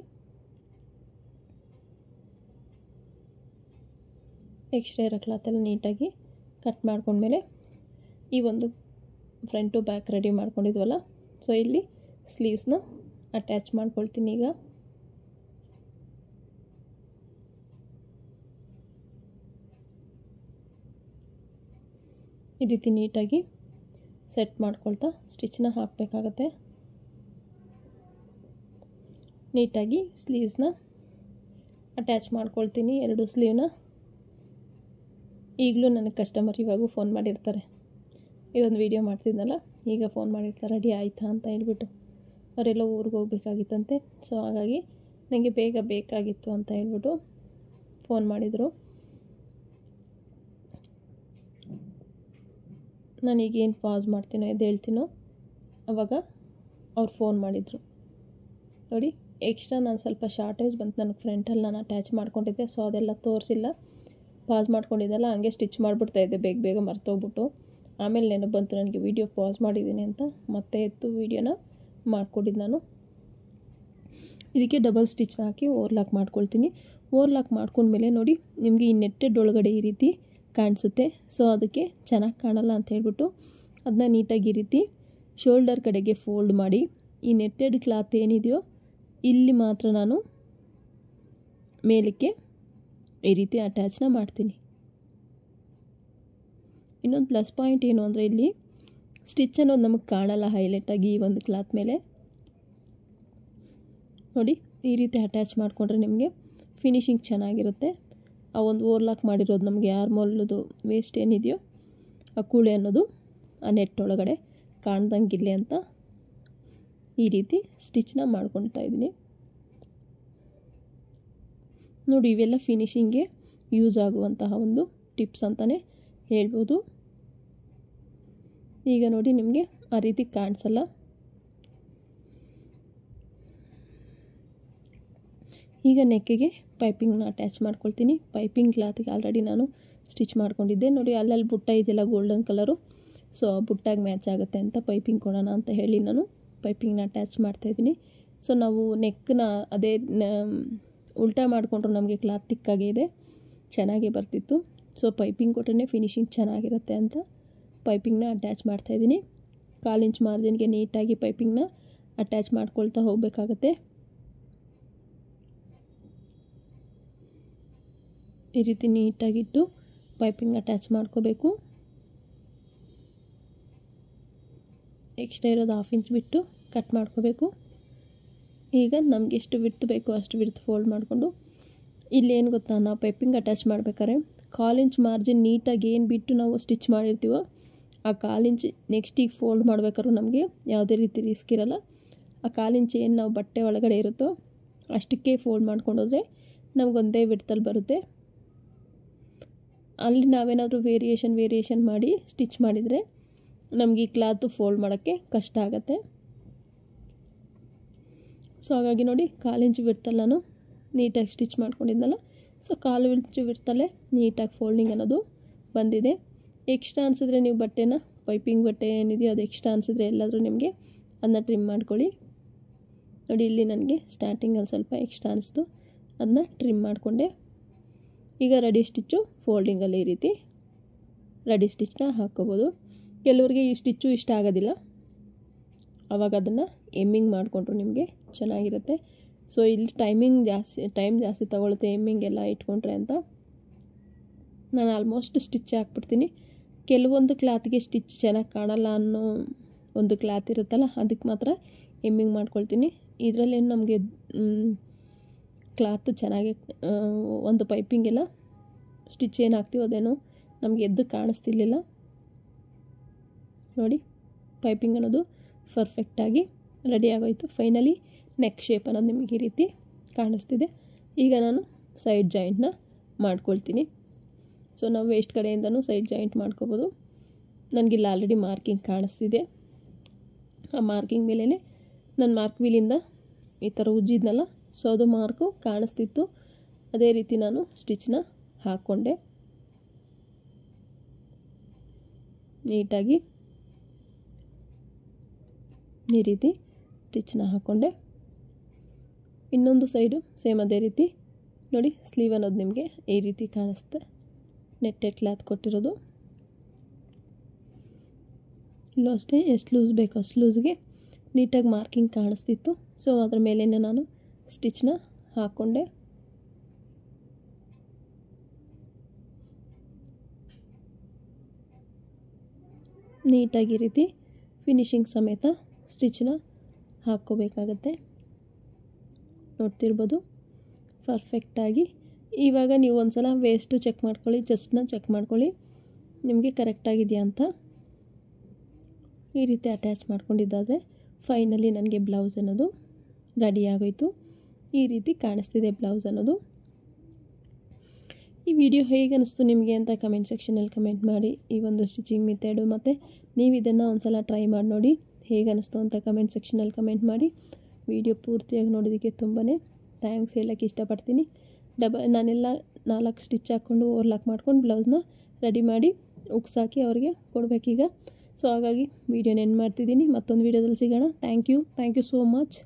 ಎಕ್ಸ್ಟ್ರಾ ಇರೋ ಕ್ಲಾತೆಲ್ಲ ನೀಟಾಗಿ ಕಟ್ ಮಾಡ್ಕೊಂಡ್ಮೇಲೆ ಈ ಒಂದು ಫ್ರಂಟು ಬ್ಯಾಕ್ ರೆಡಿ ಮಾಡ್ಕೊಂಡಿದ್ವಲ್ಲ, ಸೊ ಇಲ್ಲಿ ಸ್ಲೀವ್ಸ್ನ ಅಟ್ಯಾಚ್ ಮಾಡ್ಕೊಳ್ತೀನಿ. ಈಗ ಈ ರೀತಿ ನೀಟಾಗಿ ಸೆಟ್ ಮಾಡ್ಕೊಳ್ತಾ ಸ್ಟಿಚ್ನ ಹಾಕಬೇಕಾಗತ್ತೆ. ನೀಟಾಗಿ ಸ್ಲೀವ್ಸ್ನ ಅಟ್ಯಾಚ್ ಮಾಡ್ಕೊಳ್ತೀನಿ, 2 ಸ್ಲೀವ್ನ. ಈಗಲೂ ನನಗೆ ಕಸ್ಟಮರ್ ಇವಾಗೂ ಫೋನ್ ಮಾಡಿರ್ತಾರೆ. ಈ ಒಂದು ವೀಡಿಯೋ ಮಾಡ್ತಿದ್ನಲ್ಲ, ಈಗ ಫೋನ್ ಮಾಡಿರ್ತಾರೆ ರೆಡಿ ಆಯಿತಾ ಅಂತ ಹೇಳ್ಬಿಟ್ಟು. ಅವರೆಲ್ಲ ಊರಿಗೆ ಹೋಗ್ಬೇಕಾಗಿತ್ತಂತೆ. ಸೊ ಹಾಗಾಗಿ ನನಗೆ ಬೇಗ ಬೇಕಾಗಿತ್ತು ಅಂತ ಹೇಳ್ಬಿಟ್ಟು ಫೋನ್ ಮಾಡಿದರು. ನಾನೀಗೇನು ಪಾಸ್ ಮಾಡ್ತೀನೋ ಎದ್ದೇಳ್ತೀನೋ ಆವಾಗ ಅವ್ರು ಫೋನ್ ಮಾಡಿದರು. ನೋಡಿ, ಎಕ್ಸ್ಟ್ರಾ ನಾನು ಸ್ವಲ್ಪ ಶಾರ್ಟೇಜ್ ಬಂತು ನನಗೆ. ಫ್ರಂಟಲ್ಲಿ ನಾನು ಅಟ್ಯಾಚ್ ಮಾಡ್ಕೊಂಡಿದ್ದೆ, ಸೊ ಅದೆಲ್ಲ ತೋರಿಸಿಲ್ಲ. ಪಾಸ್ ಮಾಡ್ಕೊಂಡಿದ್ದೆಲ್ಲ ಹಂಗೆ ಸ್ಟಿಚ್ ಮಾಡಿಬಿಡ್ತಾಯಿದ್ದೆ ಬೇಗ ಮರ್ತೋಗ್ಬಿಟ್ಟು. ಆಮೇಲೆ ನೆನಪು ಬಂತು ನನಗೆ ವೀಡಿಯೋ ಪಾಸ್ ಮಾಡಿದ್ದೀನಿ ಅಂತ. ಮತ್ತೆ ಎತ್ತು ವೀಡಿಯೋನ ಮಾಡ್ಕೊಂಡಿದ್ದು ನಾನು. ಇದಕ್ಕೆ ಡಬಲ್ ಸ್ಟಿಚ್ನ ಹಾಕಿ ಓವರ್ಲಾಕ್ ಮಾಡ್ಕೊಳ್ತೀನಿ. ಓವರ್ಲಾಕ್ ಮಾಡ್ಕೊಂಡ್ಮೇಲೆ ನೋಡಿ, ನಿಮಗೆ ಈ ನೆಟ್ಟೆಡ್ ಒಳಗಡೆ ಈ ರೀತಿ ಕಾಣಿಸುತ್ತೆ. ಸೊ ಅದಕ್ಕೆ ಚೆನ್ನಾಗಿ ಕಾಣಲ್ಲ ಅಂತ ಹೇಳ್ಬಿಟ್ಟು ಅದನ್ನ ನೀಟಾಗಿ ಈ ರೀತಿ ಶೋಲ್ಡರ್ ಕಡೆಗೆ ಫೋಲ್ಡ್ ಮಾಡಿ ಈ ನೆಟ್ಟೆಡ್ ಕ್ಲಾತ್ ಏನಿದೆಯೋ ಇಲ್ಲಿ ಮಾತ್ರ ನಾನು ಮೇಲಕ್ಕೆ ಈ ರೀತಿ ಅಟ್ಯಾಚ್ನ ಮಾಡ್ತೀನಿ. ಇನ್ನೊಂದು ಪ್ಲಸ್ ಪಾಯಿಂಟ್ ಏನು ಅಂದರೆ ಇಲ್ಲಿ ಸ್ಟಿಚ್ ಅನ್ನೋದು ನಮಗೆ ಕಾಣಲ್ಲ ಹೈಲೈಟಾಗಿ ಈ ಒಂದು ಕ್ಲಾತ್ ಮೇಲೆ. ನೋಡಿ, ಈ ರೀತಿ ಅಟ್ಯಾಚ್ ಮಾಡಿಕೊಂಡ್ರೆ ನಿಮಗೆ ಫಿನಿಶಿಂಗ್ ಚೆನ್ನಾಗಿರುತ್ತೆ. ಆ ಒಂದು ಓವರ್ಲಾಕ್ ಮಾಡಿರೋದು ನಮಗೆ ಆರ್ಮೋಲ್ದು ವೇಸ್ಟ್ ಏನಿದೆಯೋ ಆ ಕೂಳೆ ಅನ್ನೋದು ಆ ನೆಟ್ ಒಳಗಡೆ ಕಾಣ್ದಂಗಿರಲಿ ಅಂತ ಈ ರೀತಿ ಸ್ಟಿಚ್ನ ಮಾಡ್ಕೊಳ್ತಾ ಇದ್ದೀನಿ. ನೋಡಿ, ಇವೆಲ್ಲ ಫಿನಿಶಿಂಗ್ಗೆ ಯೂಸ್ ಆಗುವಂತಹ ಒಂದು ಟಿಪ್ಸ್ ಅಂತಲೇ ಹೇಳ್ಬೋದು. ಈಗ ನೋಡಿ, ನಿಮಗೆ ಆ ರೀತಿ ಕಾಣಿಸಲ್ಲ. ಈಗ ನೆಕ್ಕಿಗೆ ಪೈಪಿಂಗ್ನ ಅಟ್ಯಾಚ್ ಮಾಡ್ಕೊಳ್ತೀನಿ. ಪೈಪಿಂಗ್ ಕ್ಲಾತಿಗೆ ಆಲ್ರೆಡಿ ನಾನು ಸ್ಟಿಚ್ ಮಾಡ್ಕೊಂಡಿದ್ದೆ. ನೋಡಿ, ಅಲ್ಲಲ್ಲಿ ಬುಟ್ಟ ಇದೆಯಲ್ಲ ಗೋಲ್ಡನ್ ಕಲರು, ಸೊ ಆ ಬುಟ್ಟಾಗಿ ಮ್ಯಾಚ್ ಆಗುತ್ತೆ ಅಂತ ಪೈಪಿಂಗ್ ಕೊಡೋಣ ಅಂತ ಹೇಳಿ ನಾನು ಪೈಪಿಂಗ್ನ ಅಟ್ಯಾಚ್ ಮಾಡ್ತಾಯಿದ್ದೀನಿ. ಸೊ ನಾವು ನೆಕ್ಕನ್ನ ಅದೇ ಉಲ್ಟಾ ಮಾಡಿಕೊಂಡ್ರು ನಮಗೆ ಕ್ಲಾತ್ ತಿಕ್ಕಾಗೇ ಇದೆ, ಚೆನ್ನಾಗೇ ಬರ್ತಿತ್ತು. ಸೊ ಪೈಪಿಂಗ್ ಕೊಟ್ಟರೆ ಫಿನಿಶಿಂಗ್ ಚೆನ್ನಾಗಿರುತ್ತೆ ಅಂತ ಪೈಪಿಂಗ್ನ ಅಟ್ಯಾಚ್ ಮಾಡ್ತಾಯಿದ್ದೀನಿ. 1/4 ಇಂಚ್ ಮಾರ್ಜಿನ್ಗೆ ನೀಟಾಗಿ ಪೈಪಿಂಗ್ನ ಅಟ್ಯಾಚ್ ಮಾಡ್ಕೊಳ್ತಾ ಹೋಗಬೇಕಾಗತ್ತೆ. ಈ ರೀತಿ ನೀಟಾಗಿಟ್ಟು ಪೈಪಿಂಗ್ ಅಟ್ಯಾಚ್ ಮಾಡ್ಕೋಬೇಕು. ಎಕ್ಸ್ಟ್ರಾ ಇರೋದು 1/2 ಇಂಚ್ ಬಿಟ್ಟು ಕಟ್ ಮಾಡ್ಕೋಬೇಕು. ಈಗ ನಮಗೆ ಎಷ್ಟು ವಿಡ್ತ್ ಬೇಕೋ ಅಷ್ಟು ವಿಡ್ತ್ ಫೋಲ್ಡ್ ಮಾಡಿಕೊಂಡು ಇಲ್ಲೇನು ಗೊತ್ತಾ, ನಾವು ಪೈಪಿಂಗ್ ಅಟ್ಯಾಚ್ ಮಾಡ್ಬೇಕಾದ್ರೆ 1/4 ಇಂಚ್ ಮಾರ್ಜಿನ್ ನೀಟಾಗಿ ಏನು ಬಿಟ್ಟು ನಾವು ಸ್ಟಿಚ್ ಮಾಡಿರ್ತೀವೋ ಆ 1/4 ಇಂಚ್ ನೆಕ್ಸ್ಟಿಗೆ ಫೋಲ್ಡ್ ಮಾಡ್ಬೇಕಾದ್ರೂ ನಮಗೆ ಯಾವುದೇ ರೀತಿ ರಿಸ್ಕ್ ಇರೋಲ್ಲ. ಆ 1/4 ಇಂಚ್ ಏನು ನಾವು ಬಟ್ಟೆ ಒಳಗಡೆ ಇರುತ್ತೋ ಅಷ್ಟಕ್ಕೆ ಫೋಲ್ಡ್ ಮಾಡ್ಕೊಂಡೋದ್ರೆ ನಮಗೊಂದೇ ವಿಡ್ತಲ್ಲಿ ಬರುತ್ತೆ. ಅಲ್ಲಿ ನಾವೇನಾದರೂ ವೇರಿಯೇಷನ್ ಮಾಡಿ ಸ್ಟಿಚ್ ಮಾಡಿದರೆ ನಮಗೆ ಈ ಕ್ಲಾತು ಫೋಲ್ಡ್ ಮಾಡೋಕ್ಕೆ ಕಷ್ಟ ಆಗುತ್ತೆ. ಸೊ ಹಾಗಾಗಿ ನೋಡಿ, 1/4 ಇಂಚ್ ವಿಡ್ತಲ್ಲಿ ನಾನು ನೀಟಾಗಿ ಸ್ಟಿಚ್ ಮಾಡ್ಕೊಂಡಿದ್ನಲ್ಲ, ಸೊ 1/4 ಇಂಚ್ ವಿಡ್ತಲ್ಲೇ ನೀಟಾಗಿ ಫೋಲ್ಡಿಂಗ್ ಅನ್ನೋದು ಬಂದಿದೆ. ಎಕ್ಸ್ಟ್ರಾ ಅನಿಸಿದ್ರೆ ನೀವು ಬಟ್ಟೆನ ಪೈಪಿಂಗ್ ಬಟ್ಟೆ ಏನಿದೆಯೋ ಅದು ಎಕ್ಸ್ಟ್ರಾ ಅನಿಸಿದ್ರೆ ಎಲ್ಲಾದರೂ ನಿಮಗೆ ಅದನ್ನ ಟ್ರಿಮ್ ಮಾಡ್ಕೊಳ್ಳಿ. ನೋಡಿ ಇಲ್ಲಿ ನನಗೆ ಸ್ಟಾರ್ಟಿಂಗಲ್ಲಿ ಸ್ವಲ್ಪ ಎಕ್ಸ್ಟ್ರಾ ಅನಿಸ್ತು, ಅದನ್ನ ಟ್ರಿಮ್ ಮಾಡಿಕೊಂಡೆ. ಈಗ ರೆಡಿ ಸ್ಟಿಚ್ಚು ಫೋಲ್ಡಿಂಗಲ್ಲಿ ಈ ರೀತಿ ರೆಡಿ ಸ್ಟಿಚ್ನ ಹಾಕ್ಕೋಬೋದು. ಕೆಲವರಿಗೆ ಈ ಸ್ಟಿಚ್ಚು ಇಷ್ಟ ಆಗೋದಿಲ್ಲ, ಆವಾಗ ಅದನ್ನು ಎಮ್ಮಿಂಗ್ ಮಾಡಿಕೊಂಡ್ರು ನಿಮಗೆ ಚೆನ್ನಾಗಿರುತ್ತೆ. ಸೊ ಇಲ್ಲಿ ಟೈಮ್ ಜಾಸ್ತಿ ತಗೊಳುತ್ತೆ ಎಮ್ಮಿಂಗ್ ಎಲ್ಲ ಇಟ್ಕೊಂಡ್ರೆ ಅಂತ ನಾನು ಆಲ್ಮೋಸ್ಟ್ ಸ್ಟಿಚ್ ಹಾಕ್ಬಿಡ್ತೀನಿ. ಕೆಲವೊಂದು ಕ್ಲಾತ್ಗೆ ಸ್ಟಿಚ್ ಚೆನ್ನಾಗಿ ಕಾಣಲ್ಲ ಅನ್ನೋ ಒಂದು ಕ್ಲಾತ್ ಇರುತ್ತಲ್ಲ, ಅದಕ್ಕೆ ಮಾತ್ರ ಎಮ್ಮಿಂಗ್ ಮಾಡ್ಕೊಳ್ತೀನಿ. ಇದರಲ್ಲೇನು ನಮಗೆ ಕ್ಲಾತ್ ಚೆನ್ನಾಗಿ ಒಂದು ಪೈಪಿಂಗೆಲ್ಲ ಸ್ಟಿಚ್ ಏನು ಹಾಕ್ತೀವೋ ಅದೇನೋ ನಮಗೆ ಎದ್ದು ಕಾಣಿಸ್ತಿರ್ಲಿಲ್ಲ. ನೋಡಿ ಪೈಪಿಂಗ್ ಅನ್ನೋದು ಪರ್ಫೆಕ್ಟಾಗಿ ರೆಡಿ ಆಗೋಯಿತು. ಫೈನಲಿ ನೆಕ್ ಶೇಪ್ ಅನ್ನೋದು ನಿಮಗೆ ಈ ರೀತಿ ಕಾಣಿಸ್ತಿದೆ. ಈಗ ನಾನು ಸೈಡ್ ಜಾಯಿಂಟ್ನ ಮಾಡ್ಕೊಳ್ತೀನಿ. ಸೊ ನಾವು ವೇಸ್ಟ್ ಕಡೆಯಿಂದನೂ ಸೈಡ್ ಜಾಯಿಂಟ್ ಮಾಡ್ಕೋಬೋದು. ನನಗಿಲ್ಲ ಆಲ್ರೆಡಿ ಮಾರ್ಕಿಂಗ್ ಕಾಣಿಸ್ತಿದೆ. ಆ ಮಾರ್ಕಿಂಗ್ ಮೇಲೇ ನಾನು ಮಾರ್ಕ್ ವೀಲಿಂದ ಈ ಥರ ಉಜ್ಜಿದ್ನಲ್ಲ, ಸೊ ಅದು ಮಾರ್ಕು ಕಾಣಿಸ್ತಿತ್ತು. ಅದೇ ರೀತಿ ನಾನು ಸ್ಟಿಚ್ನ ಹಾಕ್ಕೊಂಡೆ ನೀಟಾಗಿ. ಈ ರೀತಿ ಸ್ಟಿಚ್ನ ಹಾಕ್ಕೊಂಡೆ. ಇನ್ನೊಂದು ಸೈಡು ಸೇಮ್ ಅದೇ ರೀತಿ ನೋಡಿ. ಸ್ಲೀವ್ ಅನ್ನೋದು ನಿಮಗೆ ಈ ರೀತಿ ಕಾಣಿಸುತ್ತೆ, ನೆಟ್ಟೆಡ್ ಕ್ಲಾತ್ ಕೊಟ್ಟಿರೋದು. ಇಲ್ಲೂ ಅಷ್ಟೇ ಎಷ್ಟು ಲೂಸ್ ಬೇಕೋ ಅಷ್ಟು ಲೂಸ್ಗೆ ನೀಟಾಗಿ ಮಾರ್ಕಿಂಗ್ ಕಾಣಿಸ್ತಿತ್ತು. ಸೊ ಅದ್ರ ಮೇಲೇ ನಾನು ಸ್ಟಿಚ್ನ ಹಾಕ್ಕೊಂಡೆ. ನೀಟಾಗಿ ಈ ರೀತಿ ಫಿನಿಶಿಂಗ್ ಸಮೇತ ಸ್ಟಿಚ್ನ ಹಾಕ್ಕೋಬೇಕಾಗತ್ತೆ. ನೋಡ್ತಿರ್ಬೋದು ಪರ್ಫೆಕ್ಟಾಗಿ. ಇವಾಗ ನೀವು ಒಂದು ಸಲ ವೇಸ್ಟು ಚೆಕ್ ಮಾಡ್ಕೊಳ್ಳಿ, ಚೆಸ್ಟ್ನ ಚೆಕ್ ಮಾಡ್ಕೊಳ್ಳಿ ನಿಮಗೆ ಕರೆಕ್ಟಾಗಿದೆಯಾ ಅಂತ. ಈ ರೀತಿ ಅಟ್ಯಾಚ್ ಮಾಡ್ಕೊಂಡಿದ್ದಾದರೆ ಫೈನಲಿ ನನಗೆ ಬ್ಲೌಸ್ ಅನ್ನೋದು ರೆಡಿ ಆಗೋಯಿತು. ಈ ರೀತಿ ಕಾಣಿಸ್ತಿದೆ ಬ್ಲೌಸ್ ಅನ್ನೋದು. ಈ ವಿಡಿಯೋ ಹೇಗೆ ಅನಿಸ್ತು ನಿಮಗೆ ಅಂತ ಕಮೆಂಟ್ ಸೆಕ್ಷನಲ್ಲಿ ಕಮೆಂಟ್ ಮಾಡಿ. ಈ ಒಂದು ಸ್ಟಿಚಿಂಗ್ ಮೆಥಡು ಮತ್ತು ನೀವು ಇದನ್ನು ಒಂದು ಸಲ ಟ್ರೈ ಮಾಡಿ ನೋಡಿ ಹೇಗೆ ಅನಿಸ್ತು ಅಂತ ಕಮೆಂಟ್ ಸೆಕ್ಷನಲ್ಲಿ ಕಮೆಂಟ್ ಮಾಡಿ. ವಿಡಿಯೋ ಪೂರ್ತಿಯಾಗಿ ನೋಡೋದಕ್ಕೆ ತುಂಬಾ ಥ್ಯಾಂಕ್ಸ್ ಹೇಳೋಕ್ಕೆ ಇಷ್ಟಪಡ್ತೀನಿ. ನಾನೆಲ್ಲ 4 ಸ್ಟಿಚ್ ಹಾಕ್ಕೊಂಡು ಓವರ್ಲಾಕ್ ಮಾಡ್ಕೊಂಡು ಬ್ಲೌಸ್ನ ರೆಡಿ ಮಾಡಿ ಉಕ್ಸಾಕಿ ಅವ್ರಿಗೆ ಕೊಡಬೇಕೀಗ. ಸೊ ಹಾಗಾಗಿ ವೀಡಿಯೋನ ಎಂಡ್ ಮಾಡ್ತಿದ್ದೀನಿ. ಮತ್ತೊಂದು ವೀಡಿಯೋದಲ್ಲಿ ಸಿಗೋಣ. Thank you so much.